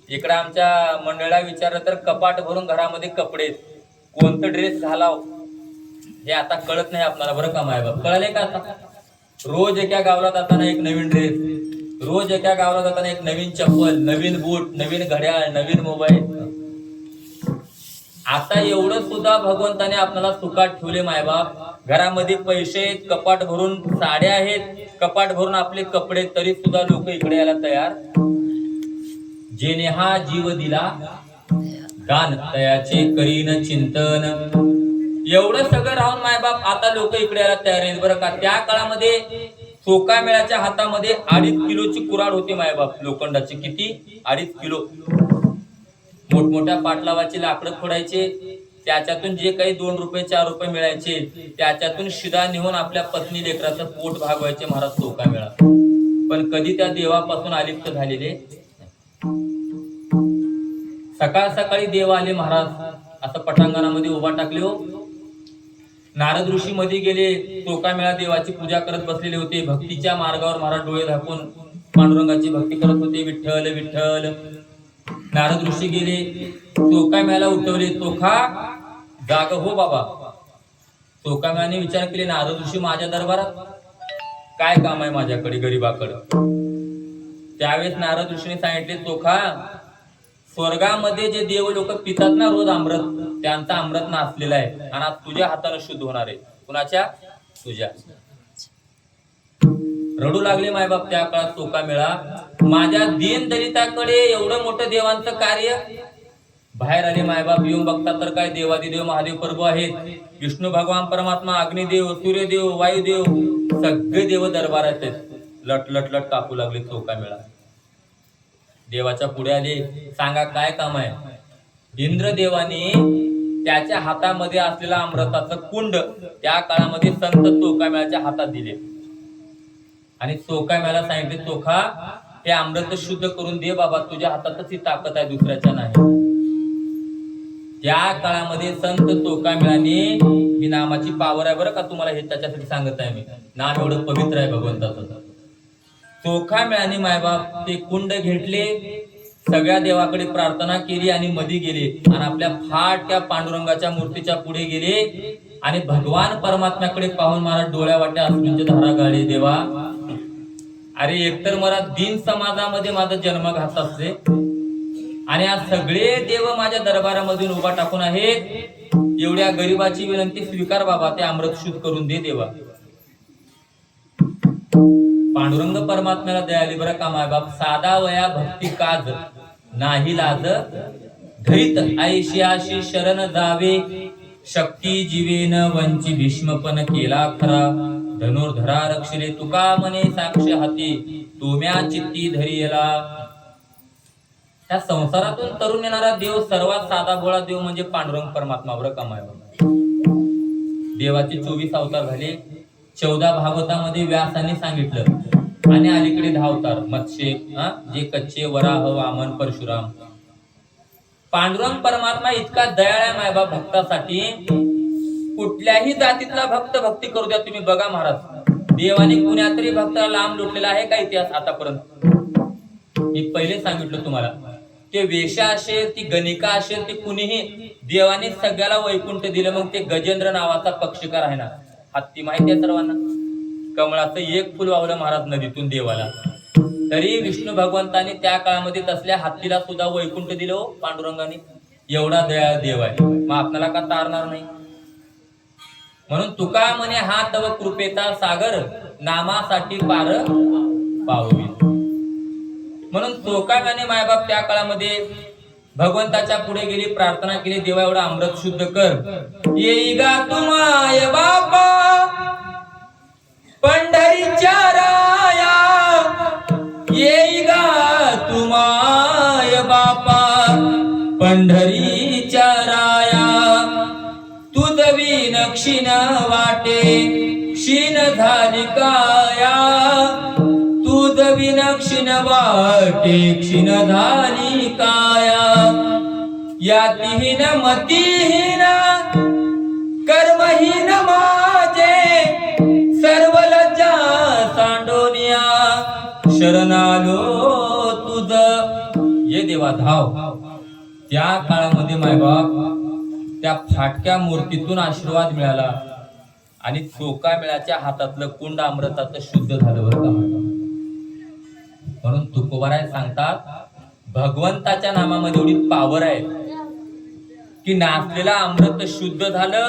इकडे आमच्या मंडळाला विचारलं तर कपाट भरून घरामध्ये कपडे, कोणतं ड्रेस घालाव हे आता कळत नाही आपल्याला बरं का मायबाप. कळले का आता? रोज एका गावाला जाताना एक नवीन ड्रेस, रोज एका गावाला जाताना एक नवीन चप्पल, नवीन बूट, नवीन घड्याळ, नवीन मोबाईल. आता एवढं सुद्धा भगवंताने आपल्याला सुखात ठेवले मायबाप. घरामध्ये पैसे आहेत, कपाट भरून साड्या आहेत, कपाट भरून आपले कपडे, तरी सुद्धा लोक इकडे यायला तयार. जेने हा जीव दिला दान तयाचे करीन चिंतन. एवढं सगळं राहून मायबाप आता लोक इकडे यायला तयार आहेत बरं का. त्या काळामध्ये चोखामेळ्याच्या हातामध्ये 2.5 किलोची कुऱ्हाड होती मायबाप, लोखंडाची. किती? 2.5 किलो. मोठमोठ्या पाटलावाची लाकडं फोडायचे, त्याच्यातून जे काही 2 रुपये 4 रुपये मिळायचे त्याच्यातून शिदा नेऊन आपल्या पत्नी लेकराचं पोट भागवायचे महाराज चोखामेळा. पण कधी त्या देवापासून अलिप्त झालेले. सकाळ सकाळी देव आले महाराज, असं पटांगणामध्ये उभा टाकले हो. नारद ऋषी मध्ये गेले, चोखामेळा देवाची पूजा करत बसलेले होते. भक्तीच्या मार्गावर महाराज डोळे झाकून पांडुरंगाची भक्ती करत होते. विठ्ठल विठ्ठल. नारद ऋषी गेले, चोखामेळ्याला उठवले. चोखा जाग हो बाबा. चोखामेळ्याने विचार केले, नारद ऋषी माझ्या दरबारात काय काम आहे माझ्याकडे गरीबाकडे? त्यावेळेस नारद ऋषीने सांगितले, चोखा स्वर्गामध्ये जे देव लोक पितात ना रोज अमृत, त्यांचा अमृत नासलेला आहे आणि आज तुझ्या हाताने शुद्ध होणार आहे. कुणाच्या? तुझ्या. रडू लागले मायबाप त्या काळात चोखामेळा. माझ्या दीन दलिताकडे एवढं मोठं देवांचं कार्य. बाहेर आले मायबाप, येऊन बघतात तर काय देवादिदेव महादेव प्रभू आहेत. विष्णू भगवान परमात्मा, अग्निदेव, सूर्यदेव, वायुदेव, सगळे देव दरबारात आहेत. लट लट लट कापू लागले चोखामेळा. देवाच्या पुढे आले, सांगा काय काम आहे? इंद्रदेवाने त्याच्या हातामध्ये असलेला अमृताचं कुंड त्या काळामध्ये संत चोखामेळ्याच्या हातात दिले आणि चोखामेळ्याला सांगितले, चोखा हे अमृत शुद्ध करून दे बाबा, तुझ्या हातातच ही ताकद आहे, दुसऱ्याच्या नाही. त्या काळामध्ये संत चोखामेळ्याने, ही नामाची पावर आहे बरं का, तुम्हाला हे त्याच्यासाठी सांगत आहे मी. नाम एवढं पवित्र आहे भगवंताचं. चोखामेळ्याने मायबाप ते कुंड घेतले, सगळ्या देवाकडे प्रार्थना केली आणि मध्ये गेले आणि आपल्या फाटक्या पांडुरंगाच्या मूर्तीच्या पुढे गेले आणि भगवान परमात्म्याकडे पाहून महाराज डोळ्या वाट्या अश्रूंचे धारा गाळले. देवा, अरे एकतर मला दीन समाजामध्ये माझा जन्म घात असले आणि आज सगळे देव माझ्या दरबारामधून उभा टाकून आहेत. एवढ्या गरीबाची विनंती स्वीकार बाबा, ते अमृत शुद्ध करून दे देवा. पांडुरंग परमात्म्याला दयाली बरं का मायबाप. साधा वया भक्ती काज नाही लाज, धैत ऐशियाशी शरण जावे, शक्ती जीवेन वंची भीष्मपण केला खरा, धनुर्धरा रक्षिले तुका मने साक्ष हाती, तोम्या चित्ती धरियला. त्या संसारातून तरुण येणारा देव, सर्वात साधा भोळा देव म्हणजे पांडुरंग परमात्मा बरं का मायबाप. देवाचे 24 अवतार झाले. 14 भागवतामध्ये व्यासाने सांगितलं आणि अलीकडे 10 अवतार मत्स्य जे कच्चे वराह वामन परशुराम. पांडुरंग परमात्मा इतका दयाळ आहे मायबाप भक्तासाठी. कुठल्याही जातीतला भक्त भक्ती करू द्या तुम्ही. बघा महाराज, देवाने कुण्यातरी भक्ताला लांब लुटलेला आहे का इतिहास आतापर्यंत? मी पहिले सांगितलं तुम्हाला, ते वेश्या असेल, ती गणिका असेल, ते कुणीही, देवाने सगळ्याला वैकुंठ दिलं. मग ते गजेंद्र नावाचा पक्षीकार आहे ना, हत्ती माहिती आहे सर्वांना, कमळाचं एक फुल वावलं महाराज नदीतून देवाला. तरी विष्णू भगवंताने त्या काळामध्ये तसल्या हत्तीला सुद्धा वैकुंठ दिलं पांडुरंगाने. एवढा दयाळ देव आहे, मग आपल्याला का तारणार नाही? म्हणून तुका म्हणे हा तव कृपेचा सागर, नामासाठी पार पाववी. म्हणून चोकाव्याने मायबाप त्या काळामध्ये भगवंताच्या पुढे गेली, प्रार्थना केली, देवा एवढा अमृत शुद्ध कर. येई गा तुमाय बापा पंढरीच्या राया, येई गा तुमाय बापा पंढरीच्या राया. तुझ विन क्षीण वाटे क्षीण झाली काया, तुझ विन क्षीण वाटे क्षीण झाली काया. यातीहीन मतीहीन कर्महीन माझे, सर्व लज्जा सांडोनिया शरणालो तुझ. ये देवा धाव. त्या काळामध्ये मायबाप त्या फाटक्या मूर्तीतून आशीर्वाद मिळाला आणि चोकामेळाच्या हातातलं कुंड अमृताचं शुद्ध झालं बरं का. म्हणून तुकोबाराय सांगतात, भगवंताच्या नामामध्ये एवढी पावर आहे की नाचलेला अमृत शुद्ध झालं,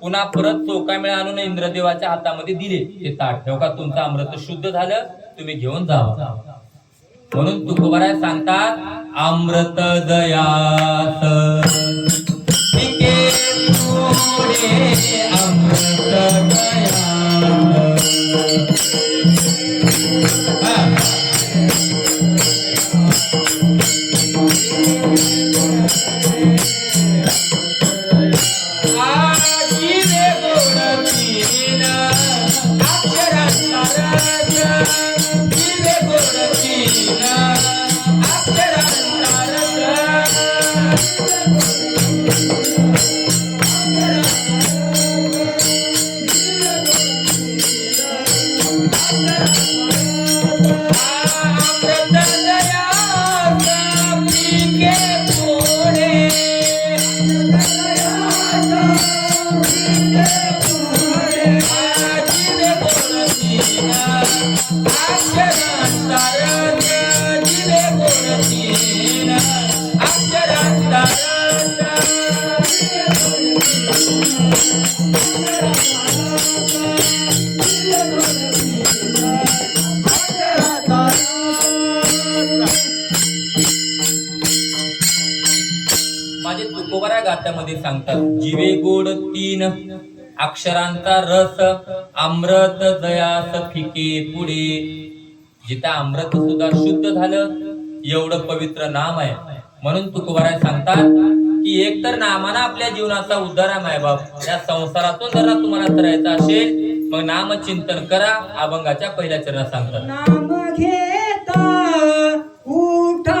पुन्हा परत चोकामेळा आणून इंद्रदेवाच्या हातामध्ये दिले ते ताट, ठेवका तुमचं अमृत शुद्ध झालं, तुम्ही घेऊन जावा. म्हणून तुकोबाराय सांगतात, अमृत दयास अमृत दयास. माझे तुकोबारा गात्यामध्ये सांगतात, जीवे गोड 3 अक्षरांचा रस, अमृत दयास फिके पुढे. जिथं अमृत सुद्धा शुद्ध झालं, एवढं पवित्र नाम आहे. म्हणून तुकोबाराय सांगतात की एक तर नामानं आपल्या जीवनाचा उद्धार आहे मायबाप. या संसारातून जर तुम्हाला करायचं असेल, मग नाम चिंतन करा. अभंगाच्या पहिल्या चरणात सांगतात, नाम घेता उठा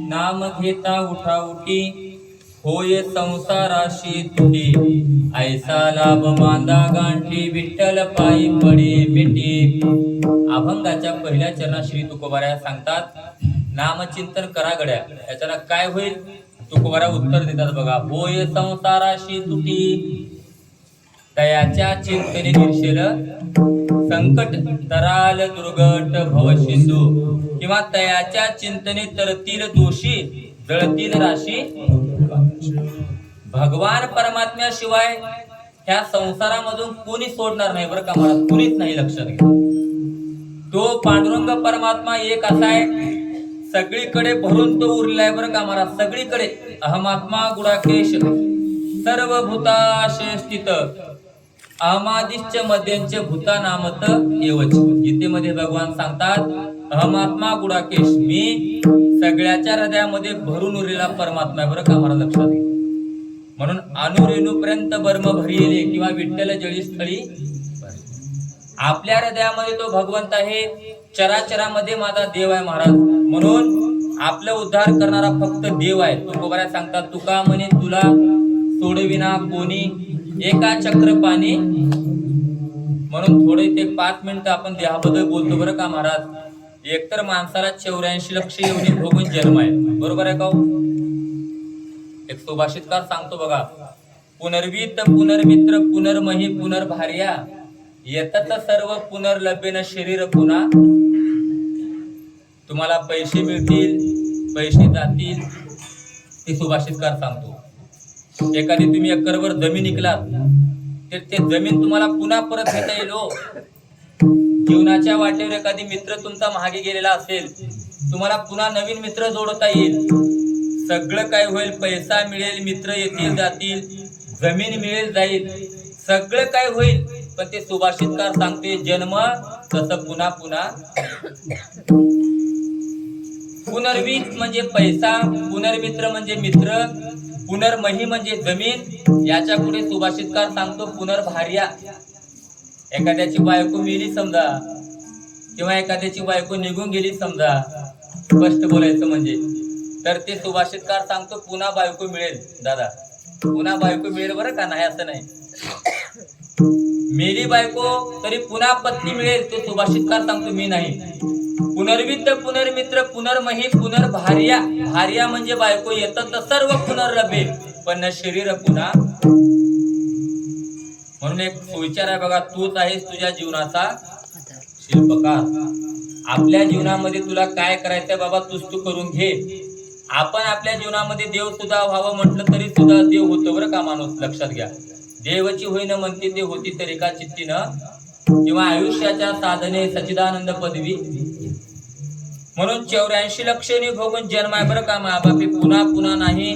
नाम घेता उठा उठी होय संसाराशी तुटी ऐसा लाभ मांदा गांठी विठ्ठल पायी पडे मिटी. अभंगाच्या पहिल्या चरणात श्री तुकोबाराया सांगतात नामचिंतन करा गड्या. याच्यानं काय होईल तुकोबारा उत्तर देतात बघा. होय संसाराशी तुटी तयाच्या चिंतने निर्शेल संकट तराल दुर्गट भवशिंदू. किंवा तयाच्या चिंतने तरतील दोषी जळतील राशी. भगवान परमात्म्याशिवाय ह्या संसारामधून कोणी सोडणार नाही बरं का महाराज, कोणीच नाही, लक्षात घ्या. तो पांडुरंग परमात्मा एक असा आहे सगळीकडे भरून तो उरलाय बरं का महाराज, सगळीकडे. अहमात्मा गुडाकेश सर्व भूताशय स्थित अहमादिश्च मध्यंच भूता नामत एवच. गीतेमध्ये भगवान सांगतात अहमात्मा गुडाकेश, मी सगळ्याच्या हृदयामध्ये भरून उरलेला परमात्मा आहे बरं का महाराज, लक्षात घ्या. म्हणून अनुरेणूपर्यंत बर्म भरिले किंवा विठ्ठल जळी स्थळी. आपल्या हृदयामध्ये तो भगवंत आहे, चराचरामध्ये माझा देव आहे महाराज. म्हणून आपला उद्धार करणारा फक्त देव आहे. तुकोबारा सांगतात तुका म्हणे तुला सोडविना कोणी एका चक्रपाणी. म्हणून थोडे ते 5 मिनिटं आपण देहाबद्दल बोलतो बरं का महाराज. एकतर माणसाला 84 लक्ष एवढी भोगून जन्म आहे, बरोबर आहे का? एक सुभाषितकार सांगतो बघा. पुनर्वित पुनर्मित्र पुनर्मही पुनर्भार्या येतत सर्व पुनर्लभ्यन शरीर पुन्हा. तुम्हाला पैसे मिळतील, पैसे जातील, ते सुभाषितकार सांगतो. एखादी तुम्ही एकरवर जमीन विकलात तर ते जमीन तुम्हाला पुन्हा परत घेता येईल हो. जीवनाच्या वाटेवर एखादी मित्र तुमचा मागे गेलेला असेल, तुम्हाला पुन्हा नवीन मित्र जोडता येईल. सगळं काय होईल, पैसा मिळेल, मित्र येतील जातील, जमीन मिळेल जाईल, सगळं काय होईल. पण ते सुभाषितकार सांगते जन्म तसं पुन्हा पुन्हा. पुनर्वित म्हणजे पैसा, पुनर्मित्र म्हणजे मित्र, पुनर्मही म्हणजे जमीन. याच्या पुढे सुभाषितकार सांगतो पुनर्भार्या. एखाद्याची बायको मेली समजा किंवा एखाद्याची बायको निघून गेली समजा, स्पष्ट बोलायचं म्हणजे, तर ते सुभाषितकार सांगतो पुन्हा बायको मिळेल दादा, पुन्हा बायको मिळेल बरं का, नाही असं नाही. मेली बायको तरी पुन्हा पत्नी मिळेल, तो सुभाषितकार सांगतो, मी नाही. पुनर्वित्त पुनर्मित्र पुनर्मही पुनर्भार्या, भार्या म्हणजे बायको, येतं तर सर्व पुनर्लभे पण न शरीर पुन्हा. म्हणून एक सुविचार आहे बघा, तूच आहेस तुझ्या जीवनाचा शिल्पकार. आपल्या जीवनामध्ये तुला काय करायचंय बाबा, तूच तू करून घे. आपण आपल्या जीवनामध्ये देव सुद्धा व्हावं म्हटलं तरी सुद्धा देव होतो बरं का माणूस, लक्षात घ्या. देवची होईन म्हणते ते होती तरी का चित्तीनं, किंवा आयुष्याच्या साधने सच्चिदानंद पदवी. म्हणून 84 लक्षणी भोगून जन्म आहे बरं का माबापी, पुन्हा पुन्हा नाही.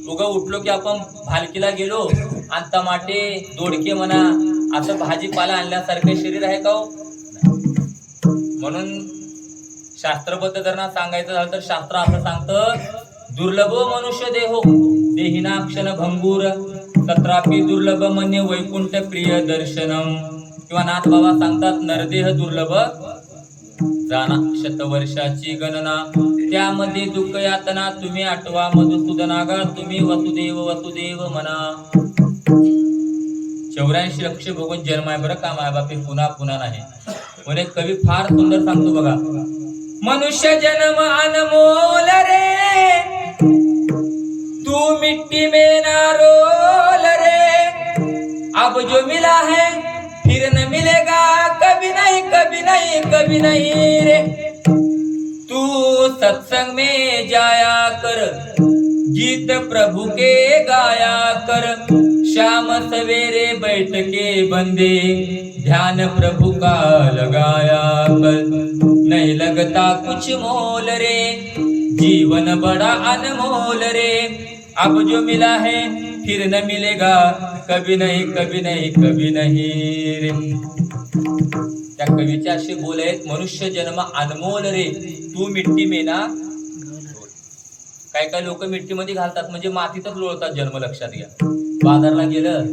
उगा उठलो की आपण भालकीला गेलो आणि टमाटे दोडके म्हणा असं भाजीपाला आणल्यासारखं शरीर आहे का हो? म्हणून शास्त्रबद्ध जर ना सांगायचं झालं तर शास्त्र असं सांगतं, दुर्लभो मनुष्य देहो देहिना क्षण भंगूर तत्रापि दुर्लभ मन्य वैकुंठ प्रिय दर्शनम. किंवा नाथ बाबा सांगतात, नरदेह दुर्लभ जाना शतवर्षाची गणना, त्यामध्ये दुःख यातना तुम्ही आठवा मधुसूदना गा, तुम्ही वसुदेव वसुदेव म्हणा. 84 लक्ष भोगून जन्म आहे बरं का मायबापी, पुन्हा पुन्हा नाही. म्हणून एक कवी फार सुंदर सांगतो बघा, मनुष्य जन्म अनमोल रे, तू मिट्टी में ना रोल रे, अब जो मिला है फिर न मिलेगा, कभी नहीं कभी नहीं कभी नहीं रे. तू सत्संग में जाया कर, गीत प्रभु के गाया कर, शाम सवेरे बैठ के बंदे ध्यान प्रभु का लगाया कर, नहीं लगता कुछ मोल रे, जीवन बड़ा अनमोल रे, अब जो मिला है फिर न मिलेगा, कभी नहीं कभी नहीं कभी नहीं रे. त्या कवीचे असे बोल आहेत, मनुष्य जन्म अनमोल रे, तू मिट्टी में ना. काय काय लोक मिट्टीमध्ये घालतात म्हणजे मातीतच लोळतात जन्म, लक्षात घ्या. बाजारला गेलं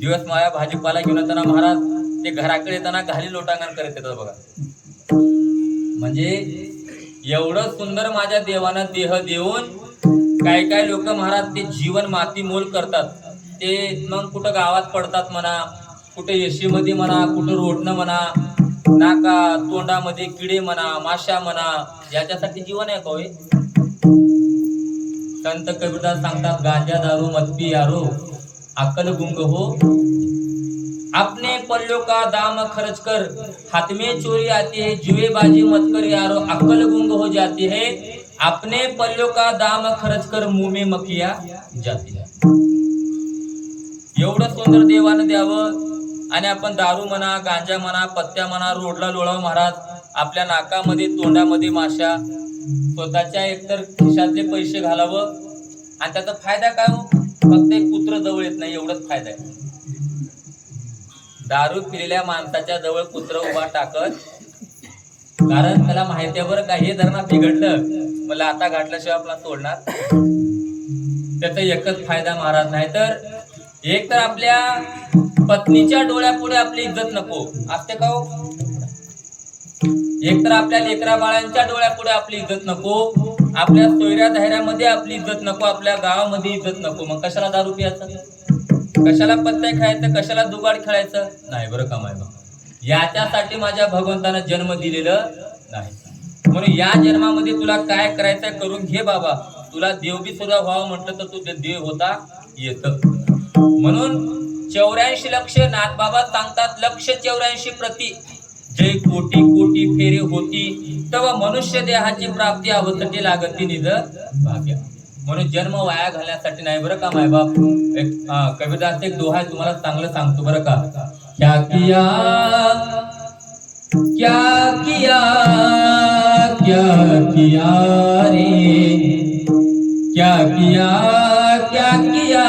दिवस माया भाजीपाला घेऊन येताना महाराज ते घराकडे येताना घाली लोटांगण करत येतात बघा. म्हणजे एवढं सुंदर माझ्या देवानं देह देऊन काय काय लोक महाराज ते जीवन माती मोल करतात. ते मग कुठं गावात पडतात म्हणा, कुठे येशीमध्ये म्हणा, कुठं रोडनं म्हणा, नाका तोंडामध्ये किडे म्हणा, माशा म्हणा, याच्यासाठी जीवन आहे का होय? संत कबीरदास सांगतात, गांजा दारू मत पी यारो अक्कल गुंग हो, अपने पल्लों का दाम खर्च कर हाथ में चोरी आती है, जुएबाजी मत कर यारो अक्कल गुंग हो जाती है, अपने पल्लों का दाम खर्च कर मुंह में मक्खियां जाती है. एवढं सुंदर देवानं द्यावं आणि आपण दारू म्हणा, गांजा म्हणा, पत्त्या म्हणा, रोडला लोळावं महाराज. आपल्या नाकामध्ये तोंडामध्ये माशा, स्वतःच्या एकतर खिशातले पैसे घालावं आणि त्याचा फायदा काय हो? फक्त एक कुत्र जवळ येत नाही, एवढंच फायदा आहे. दारू पिलेल्या माणसाच्या जवळ कुत्र उभा टाकत, कारण त्याला माहिती आहे बरं का, हे जर ना बिघडलं मला आता घातल्याशिवाय आपला सोडणार. त्याचा एकच फायदा महाराज. नाही तर एक तर आपल्या पत्नीच्या डोळ्यापुढे आपली इज्जत नको असते का हो? एक तर आपल्या लेकरा बाळांच्या डोळ्यापुढे आपली इज्जत नको, आपल्या सोयऱ्या धायऱ्यामध्ये आपली इज्जत नको, आपल्या गावामध्ये इज्जत नको. मग कशाला दारू प्यायचं, कशाला पत्ते खायचं, कशाला दुगाड खेळायचं नाही बरं का माय. याच्यासाठी माझ्या भगवंतानं जन्म दिलेलं नाही. म्हणून या जन्मामध्ये तुला काय करायचंय करून घे बाबा. तुला देव बी सुद्धा व्हावं म्हटलं तर तू देव होता येतं. म्हणून 84 लक्ष नाथ बाबा सांगतात, लक्ष 84 प्रति जय कोटी कोटी फेरे होती, तेव्हा मनुष्य देहाची प्राप्ती अवस्थेची लागती निज भाग्य. म्हणून जन्म वाया घालण्यासाठी नाही बरं का मायबाप. एक कबीरदास एक दोहा तुम्हाला चांगलं सांगतो बरं का. क्या किया क्या किया क्या किया रे, क्या किया क्या किया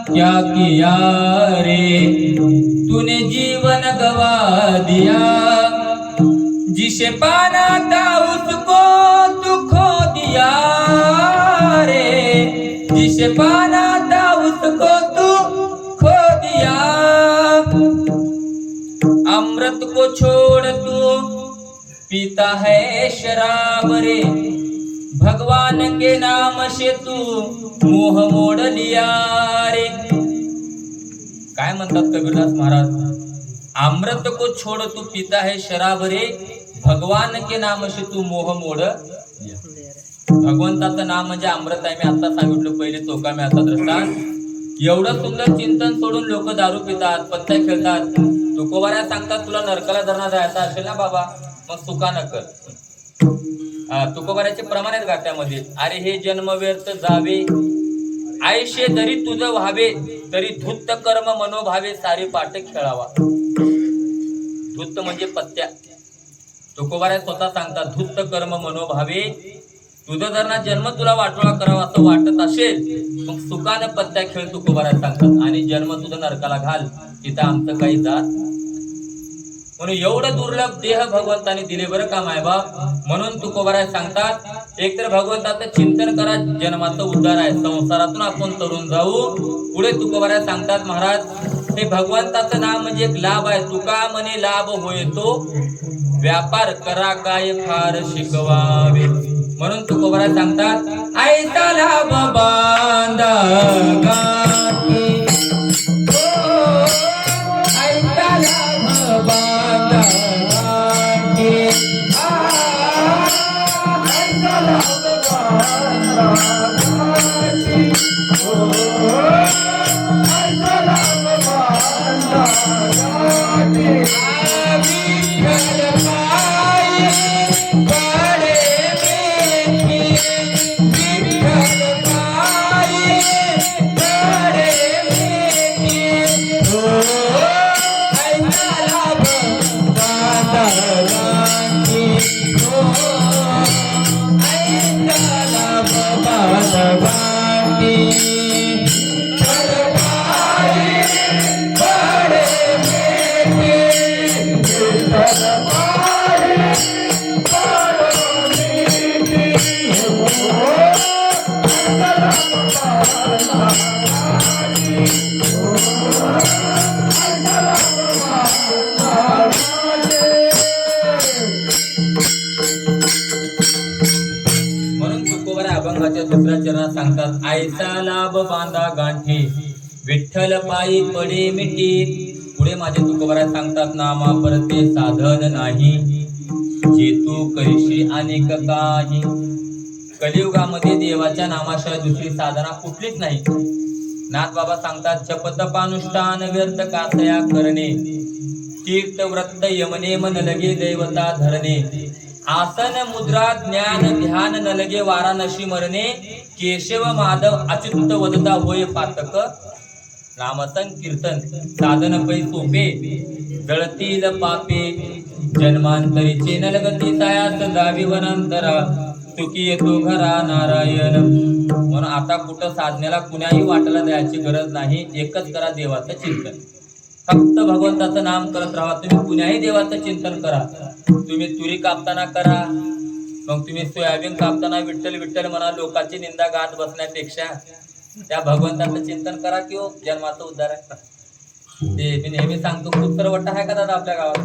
क्या किया रे, तूने जीवन गवा दिया, जिसे पाना था उसको तू खो दिया रे, जिसे पाना था उसको तू खो दिया. अमृत को छोड़ तू पीता है शराब रे, भगवान के नाम से तू मुंह मोड़ लिया रे. काय म्हणतात कबीरदास महाराज, अमृत को छोड़ तू पिता है शराब रे, भगवान के नाम से तू मोह मोड. भगवंताचं नाम म्हणजे अमृत आहे. मी आता सांगितलं पहिले चोका मी आता दृष्टांत. एवढं सुंदर चिंतन सोडून लोक दारू पितात, पत्त्या खेळतात. तुकोबाऱ्या सांगतात तुला नरकाला धरणार जायचं असेल ना बाबा, मग सुका न कर. तुकोबाऱ्याचे प्रमाण आहेत गात्यामध्ये. अरे हे जन्म व्यर्थ जावे, आयुष्य जरी तुझं व्हावे, तरी धुत्त कर्म मनोभावे सारे पाठ खेळावा. धुत्त म्हणजे पत्त्या. तुकोबाऱ्या स्वतः सांगतात धुत्त कर्म मनोभावे. तुझं जर ना जन्म तुला वाटोळा करावा असं वाटत असेल, मग सुखानं पत्त्या खेळ तुकोबाऱ्या सांगतात. आणि जन्म तुझं नरकाला घाल, तिथं आमचं काही जात. म्हणून एवढं दुर्लभ देह भगवंताने दिले बरं का मायबाप. म्हणून तुकोबाऱ्या सांगतात एकतर भगवंताचं चिंतन करा, जन्माचं उद्धार आहे. संसारातून आपण तरुण जाऊ. पुढे तुकोबाऱ्या सांगतात महाराज, हे भगवंताचं नाम म्हणजे एक लाभ आहे. तुका म्हणे लाभ होय तो, व्यापार करा काय फार शिकवावे. म्हणून तुकोबाऱ्या सांगतात ऐसा लाभ बांधा गाठी, ऐसा लाभ बांधा गाठी, ऐसा लाभ बांधा गाठी, ऐसा लाभ बांधा गाठी. दुसऱ्या चरणात सांगतात ऐसा लाभ बांधा गांठी, विठ्ठल पायी पडे मिठी. पुढे माझे तुकोबाऱ्या सांगतात नामा परते साधन नाही, जे तू करशी अनेक काही. कलियुगामध्ये देवाच्या नामाशिवाय दुसरी साधना कुठलीच नाही. नाथ बाबा सांगतात जपतपानुष्ठान व्यर्थ कासया करणे, तीर्थ व्रत यमने मन लगे दैवता धरणे. आसन मुद्रा ज्ञान ध्यान न लगे वाराणसी मरणे, केशव माधव अच्युत वदता होय पातक. नामसन कीर्तन साधन पै सोपे, जळतील पापे जन्मांतरीचे नलगती सायास जावी वनांतरा, सुखी येतो घरा नारायण. म्हणून आता कुठं साधनेला कुणाही वाटायला द्यायची गरज नाही. एकच करा देवाचं चिंतन, फक्त भगवंताचं नाम करत राहा. तुम्ही कुणाही देवाचं चिंतन करा. तुम्ही तुरी कापताना करा, मग तुम्ही सोयाबीन कापताना विठ्ठल विठ्ठल म्हणा, लोकांची निंदा गात बसण्यापेक्षा त्या भगवंताचं चिंतन करा की हो जन्माचं उद्धार आहे. ते मी नेहमी सांगतो खूप सरवट्टा आहे का दादा आपल्या गावात.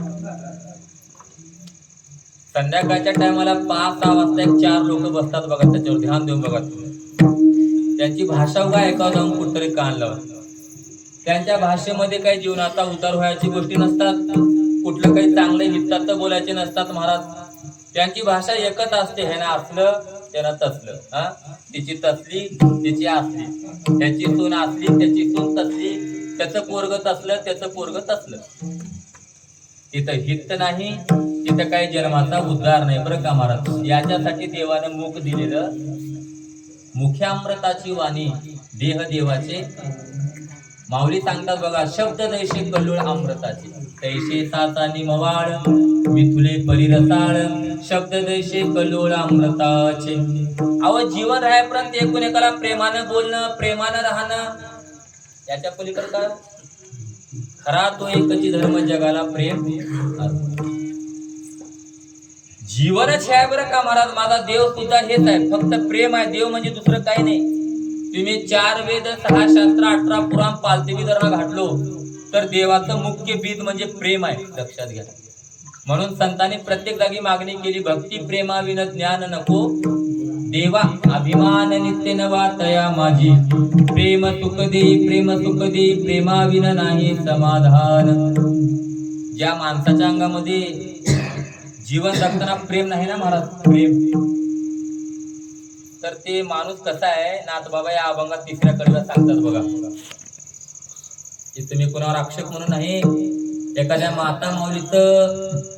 संध्याकाळच्या टायमाला 5-6 वाजता 4 लोक बसतात बघा, त्याच्यावर ध्यान देऊन बघा तुम्ही. त्यांची भाषा उगा ऐकावं जाऊन कुठतरी कान लावून. त्यांच्या भाषेमध्ये काही जीवनाचा उद्धार व्हायची गोष्टी नसतात, कुठलं काही चांगलं हिताचं बोलायचे नसतात महाराज. त्यांची भाषा एकच असते, हे ना असलं त्यानं तसलं, तिची तसली तिची असली, त्याची सून असली त्याची सून तसली, त्याचं पोरग तसलं त्याचं पोरग तसलं. तिथं हित नाही, तिथं काही जन्माचा उद्धार नाही बरं का महाराज. याच्यासाठी देवानं मुख दिलेलं, मुख्यामृताची वाणी देह देवाचे. माऊली सांगतात बघा शब्द दैसे कल्लोळ अमृताचे, तैसे साचानी मवाळ मिथुले परिरसाळ, शब्द दैसे कल्लोळ अमृताचे. अहो जीवन राहायपर्यंत एकूण एकाला प्रेमानं बोलणं, प्रेमानं राहणं, याच्या पलीकडे काय खरा तो एकची धर्म जगाला प्रेम. जीवनच आहे बरं का महाराज. माझा देव सुद्धा हेच आहे, फक्त प्रेम आहे. देव म्हणजे दुसरं काही नाही. तुम्ही 4 वेद 6 शास्त्र 18 पुराण पालते बी जर घातलो तर देवाचं मुख्य बीज म्हणजे प्रेम आहे, लक्षात घ्या. म्हणून संतांनी प्रत्येक जागी मागणी केली भक्ती प्रेमा विन ज्ञान नको, देवा अभिमान नित्य नवा तया माझी, प्रेम सुख दे प्रेमाविन नाही समाधान. ज्या माणसाच्या अंगामध्ये जीवन जगताना प्रेम नाही ना महाराज, प्रेम, तर ते माणूस कसा आहे नाथ बाबा या अभंगात तिसऱ्या कडीला सांगतात बघा, की तुम्ही कोणावर आक्षेप म्हणून नाही, एखाद्या माता माऊलीचं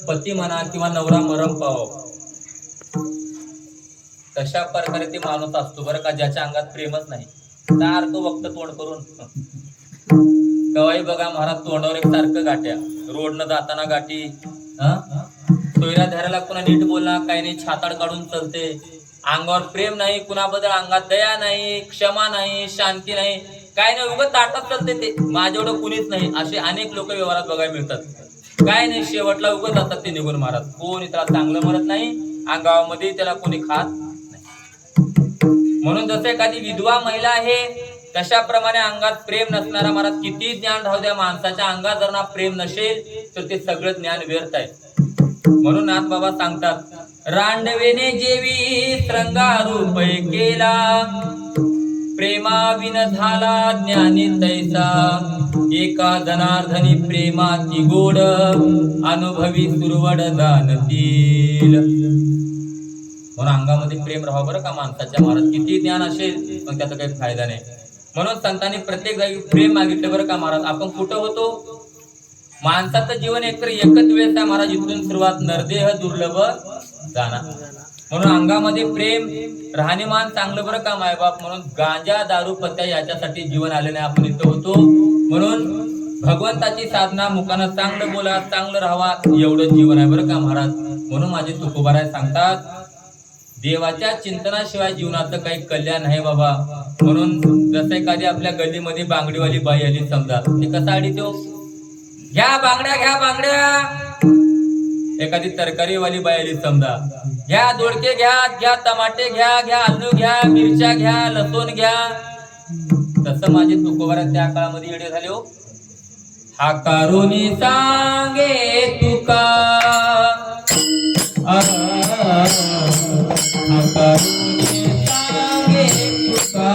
पती म्हणा किंवा नवरा मरम पाव, तशा प्रकारे ते माणूस असतो बरं का, ज्याच्या अंगात प्रेमच नाही. सारखं वक्त तोंड करून कवाई बघा महाराज, तोंडावर एक सारखं गाठ्या, रोडनं जाताना गाठी, सोयरा धरायला कुणा नीट बोलला काही नाही, छाताड काढून चलते, अंगावर प्रेम नाही, कुणाबद्दल अंगात दया नाही, क्षमा नाही, शांती नाही, काय नाही, उगाच ताटात चालते ते, माझ्याएवढं कुणीच नाही, असे अनेक लोक व्यवहारात बघायला मिळतात. काय नाही, शेवटला उगाच जातात ते निघून महाराज. कोणी त्याला चांगलं म्हणत नाही, अंगामध्ये त्याला कोणी खात नाही. म्हणून जसं एखादी विधवा महिला आहे, तशाप्रमाणे अंगात प्रेम नसणारा महाराज किती ज्ञान राहू द्या, माणसाच्या अंगात जर ना प्रेम नसेल तर ते सगळं ज्ञान व्यर्थ आहे. म्हणून नाथ बाबा सांगतात, रांडवेने जेवी श्रंगारूप केला, प्रेमाविन झाला ज्ञानी तैसा, एका जनार्दनी प्रेमाची गोड, अनुभवी सुरवड जाणतील. म्हणून अंगामध्ये प्रेम राहावं बरं का माणसाच्या महाराज, किती ज्ञान असेल पण त्याचा काही फायदा नाही. म्हणून संतांनी प्रत्येक जागी प्रेम मागितलं बरं का महाराज. आपण कुठं होतो, माणसाचं जीवन एकतर एकच वेळेस आहे महाराज, इथून सुरुवात नरदेह दुर्लभ जाणार. म्हणून अंगामध्ये प्रेम, राहणीमान चांगलं बरं का मायबाप. म्हणून गांजा दारू पत्या याच्यासाठी जीवन आले नाही, आपण इथं होतो. म्हणून भगवंताची साधना, मुखानं चांगलं बोला, चांगलं राहावा, एवढं जीवन आहे बरं का महाराज. म्हणून माझे तुकोबाराय सांगतात, देवाच्या चिंतनाशिवाय जीवनाचं काही कल्याण नाही बाबा. म्हणून जसं एखादी आपल्या गल्लीमध्ये बांगडीवाली बाई आली समजा, ते कसा आली तो, घ्या बांगड्या घ्या बांगड्या. एखादी तरकारीवाली बाई आली समजा, घ्या दोडके घ्या, घ्या टमाटे घ्या, घ्या आलू घ्या, मिरच्या घ्या, लसूण घ्या. तसं माझे तुकोबाराय त्या काळामध्ये येडे झाले हो. हा कारुणी सांगे तुका, करुणे सांगे तुका,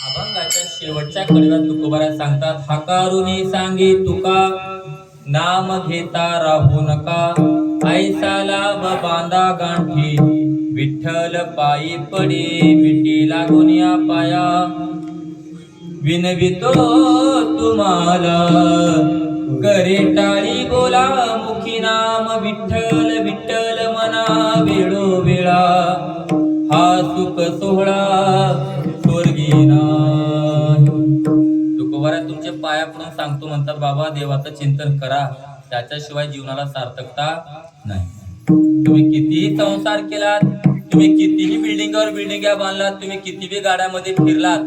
अभंगाच्या शेवटच्या कडव्यात तुकोबाराय सांगतात, हाकारुनी सांगे तुका नाम घेता राहू नका, ऐसा लाभ बांधा गांठी विठ्ठल पायी पडे मिठी लागून या पाया, विनवितो तुम्हाला करे टाळी बोला मुखी नाम विठ्ठल विठ्ठल मना वेळो वेळा, हा सुख सोहळा स्वर्गी नाही. तुकोबाराय तुमचे पाया पडून सांगतो म्हणतात, बाबा देवाचं चिंतन करा, त्याच्याशिवाय जीवनाला सार्थकता नाही. तुम्ही कितीही संसार केलात, तुम्ही कितीही बिल्डिंगवर बांधलात, तुम्ही कितीही गाड्यामध्ये फिरलात,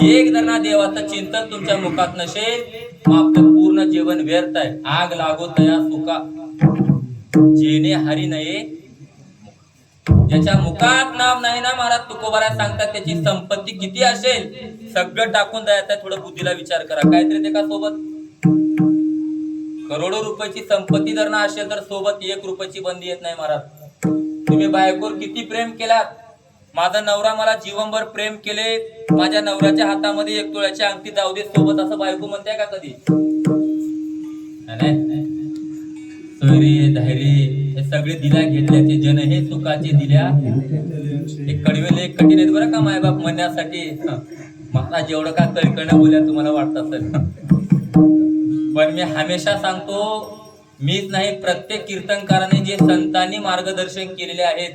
एक जर ना देवाचं चिंतन तुमच्या मुखात नसेल, मग आपलं पूर्ण जीवन व्यर्थ आहे. आग लागो तया सुका जेणे हरी नये, ज्याच्या मुखात नाम नाही ना, महाराज तुकोबाराय सांगतात, त्याची संपत्ती किती असेल सगळं टाकून द्यायचं. थोडं बुद्धीला विचार करा, काहीतरी ते का सोबत करोडो रुपयाची संपत्ती जर ना असेल तर सोबत 1 रुपयाची बंदी येत नाही. महाराज तुम्ही बायकोवर किती प्रेम केलात, माझा नवरा मला जीवनभर प्रेम केले, माझ्या नवऱ्याच्या हातामध्ये 1 तोळ्याची अंगठी जाऊ दे सोबत, असं बायको म्हणते का कधी? सोयरे धैर्य हे सगळे दिल्या घेतल्याचे जन हे सुखाचे दिल्या, हे कडवे लय कठीण आहेत बरं का मायबाप म्हणण्यासाठी. मला जेवढं का कळकळणं बोलल्या तुम्हाला वाटत असेल, पण मी हमेशा सांगतो, मीच नाही प्रत्येक कीर्तनकाराने जे संतांनी मार्गदर्शन केलेले आहेत,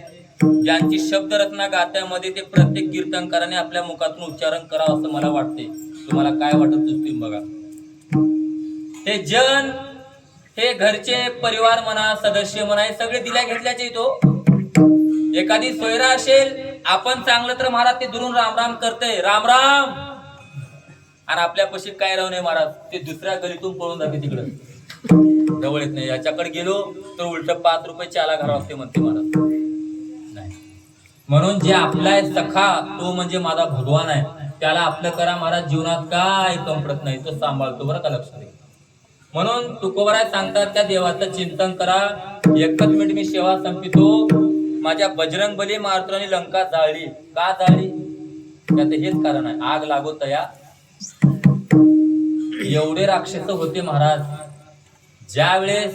ज्यांची शब्दरचना गात्यामध्ये, ते प्रत्येक कीर्तनकाराने आपल्या मुखातून उच्चारण करावं असं मला वाटते. तुम्हाला काय वाटत तुम्ही बघा. हे जन, हे घरचे परिवार म्हणा, सदस्य म्हणा, हे सगळे दिल्या घेतल्याचे येतो. एखादी सोयरा असेल, आपण चांगलं तर महाराज ते दुरून राम राम करते, राम राम, आणि आपल्यापाशी काय राहू नये महाराज, ते दुसऱ्या गलीतून पळून जाते, तिकडं जवळ येत नाही. याच्याकडे गेलो तर उलट 5 रुपये चाला घालावं लागते म्हणते महाराज. नाही, म्हणून जे आपला आहे सखा, तो म्हणजे माझा भगवान आहे, त्याला आपलं करा महाराज. जीवनात काय कम पडत नाही, तो सांभाळतो बरं का, लक्षात घ्या. म्हणून तुकोबाराय सांगतात, त्या देवाचं चिंतन करा. 1 मिनिट मी सेवा संपितो. माझ्या बजरंग बली मारुतीने लंका जाळली, का जाळली? त्याचं हेच कारण आहे, आग लागो तया. एवढे राक्षस होते महाराज. ज्या वेळेस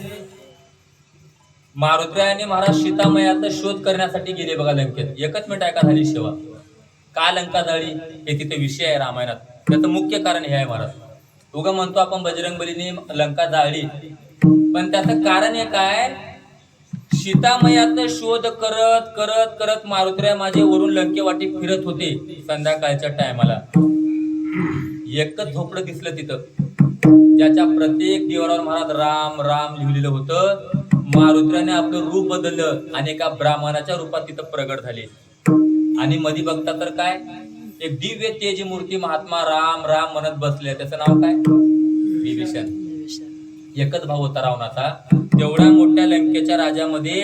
मारुतीने महाराज सीतामयाचा शोध करण्यासाठी गेले बघा लंकेत, 1 मिनिट ऐका झाली सेवा. का लंका जाळली हे तिथे विषय आहे रामायणात. त्याचं मुख्य कारण हे आहे महाराज. उगा म्हणतो आपण बजरंग बलीने लंका जाळली, पण त्याचं कारण हे काय, सीतामयाचा शोध करत करत करत मारुतीराय माझे वरून लंकेवाटी फिरत होते. संध्याकाळच्या टायमाला एकच झोपडं दिसलं तिथं, ज्याच्या प्रत्येक दिवारावर महाराज राम राम लिहिलेलं होतं. मारुतीराने आपलं रूप बदललं आणि एका ब्राह्मणाच्या रूपात तिथं प्रगट झाले. आणि मध्ये बघता तर काय, एक दिव्य तेज मूर्ती महात्मा राम राम म्हणत बसले. त्याचं नाव काय? विभीषण. एकच भाऊ होता रावणाचा. तेवढ्या मोठ्या लंकेच्या राजामध्ये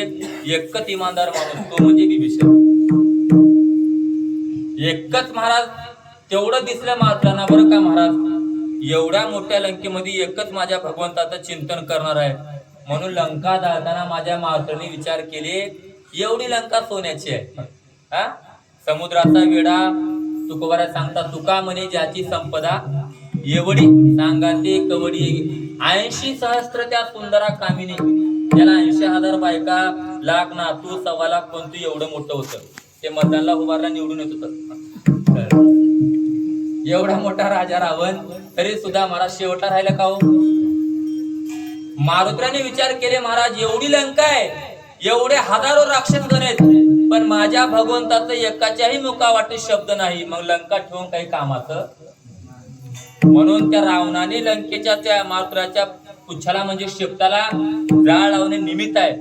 एकच इमानदार माणूस, तो म्हणजे विभीषण. एकच महाराज तेवढं दिसलं मारुतीराना बरं का महाराज. एवढ्या मोठ्या लंकेमध्ये एकच माझ्या भगवंताचं चिंतन करणार आहे. म्हणून लंका जाळताना माझ्या मारुतीने विचार केले, एवढी लंका सोन्याची आहे, हा समुद्राचा वेढा. तुकोबाराय सांगतात, तुका म्हणे ज्याची संपदा एवढी सांगाते कवडी 80 सहस्त्र त्या सुंदरा कामिनी. त्याला 80,000 बायका, लाख नातू, 1.25 लाख पण तू एवढं मोठं होतं. ते मतदानला उभारला निवडून येत होत. एवढा मोठा राजा रावण तरी सुद्धा महाराज शेवटला राहिला का हो? मारुतीने विचार केले, महाराज एवढी लंका आहे, एवढे हजारो राक्षस गण आहेत, पण माझ्या भगवंताचं एकाच्याही मुखावाटे शब्द नाही. मग लंका ठेवून काही कामाचं? म्हणून त्या रावणाने लंकेच्या त्या मारुतीच्या पुच्छाला म्हणजे शेपटाला जाळ लावणे निमित्त आहे.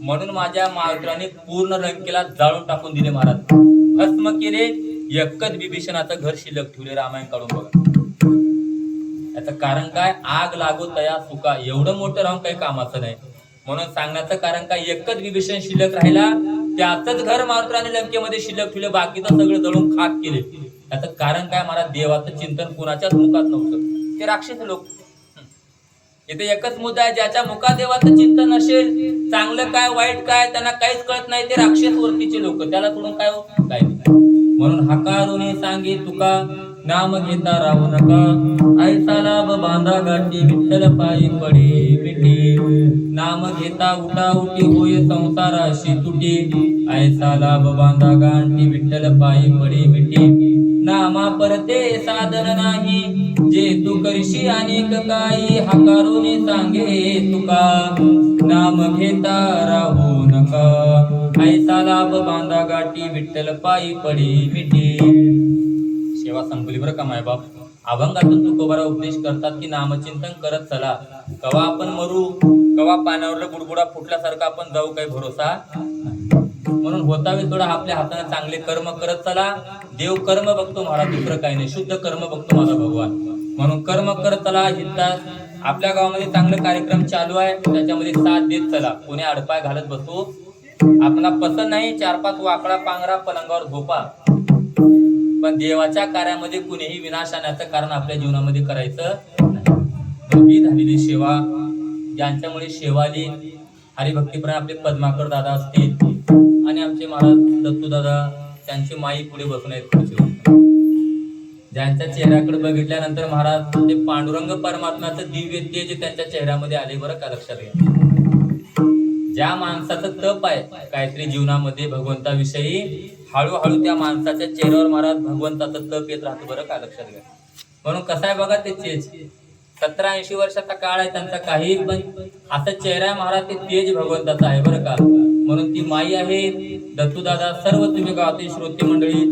म्हणून माझ्या मारुतीने पूर्ण लंकेला जाळून टाकून दिले महाराज, भस्म केले. एकच विभीषणाचं घर शिल्लक ठेवले. रामायण काढून बघा. याचं कारण काय? आग लागो तया सुका. एवढं मोठं राहून काही कामाचं नाही. म्हणून सांगण्याचं कारण काय? एकच विभीषण शिल्लक राहिला, त्याचंच घर मारुत्राने लंकेमध्ये शिल्लक ठेवलं, बाकीचं सगळं जळून खाक केले. याचं कारण काय? मला देवाचं चिंतन कुणाच्याच मुखात नव्हतं. ते राक्षस लोक. इथे एकच मुद्दा आहे, ज्याच्या मुखात देवाचं चिंतन नसेल, चांगलं काय वाईट काय त्यांना काहीच कळत नाही, ते राक्षस वरतीचे लोक. त्याला सोडून काय हो? काय नाही. म्हणून हकारुनी सांगे तुका, नाम घेता राहू नका. ऐसा लाभ बांधा गाठी, विठ्ठल पायी पडी मिठी. नाम घेता उठा उठी, होय संसाराशी तुटी. ऐसा लाभ बांधा गाठी, विठ्ठल पायी पडी मिठी. नामा परते साधन नाही, जे तू करशी अनेक काही. हकारुनी सांगे तुका, नाम घेता राहू नका. ऐसा लाभ बांधा गाठी, विठ्ठल पायी पडी मिठी. सेवा संपली बरं का मायबाप. अभंगातून तुकोबारा उपदेश करतात की नामचिंतन करत चला. कवा आपण मरू, कवा पाण्यावर बुडबुडा फुटल्यासारखा आपण जाऊ, काही भरोसा नाही. म्हणून होतावे थोडा आपल्या हाताने चांगले कर्म करत चला. देव कर्म बघतो मला, दुसरं काही नाही. शुद्ध कर्म बघतो माझा भगवान. म्हणून कर्म करत चला. हितात आपल्या गावामध्ये चांगले कार्यक्रम चालू आहे, त्याच्यामध्ये साथ देत चला. कोणी अडपाय घालत बसू आपला पसंत नाही. 4-5 वाकडा पांगरा पलंगावर झोपा, पण देवाच्या कार्यामध्ये कुणीही विनाश आणण्याचं कारण आपल्या जीवनामध्ये करायचं नाही. ही झालेली सेवा, ज्यांच्यामुळे शेवाली हरिभक्तीप्रमाणे आपले पद्माकर दादा असतील आणि आमचे महाराज दत्तू दादा, त्यांची माई पुढे बसून आहेत खुर्चीवर. ज्यांच्या चेहऱ्याकडे बघितल्यानंतर महाराज ते पांडुरंग परमात्म्याचं दिव्य तेज त्यांच्या चेहऱ्यामध्ये आले बरं का. लक्षात घ्या, ज्या माणसाचं तप आहे काहीतरी जीवनामध्ये भगवंताविषयी, हळूहळू त्या माणसाच्या चेहऱ्यावर महाराज भगवंताचं तप येत राहतं बरं का. लक्षात घ्या. म्हणून कसं आहे बघा, ते तेज 70-80 वर्षाचा काळ आहे त्यांचा, काही पण असं चेहरा आहे महाराज, ते तेज भगवंताचा आहे बरं का. म्हणून ती माई आहे, दत्तू दादा, सर्व तुम्ही गावातील श्रोते मंडळी,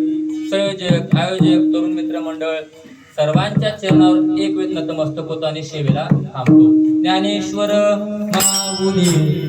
संयोजक, आयोजक, तरुण मित्र मंडळ, सर्वांच्या चरणावर एक वेळ नतमस्तक होतो आणि सेवेला थांबतो. ज्ञानेश्वर माऊली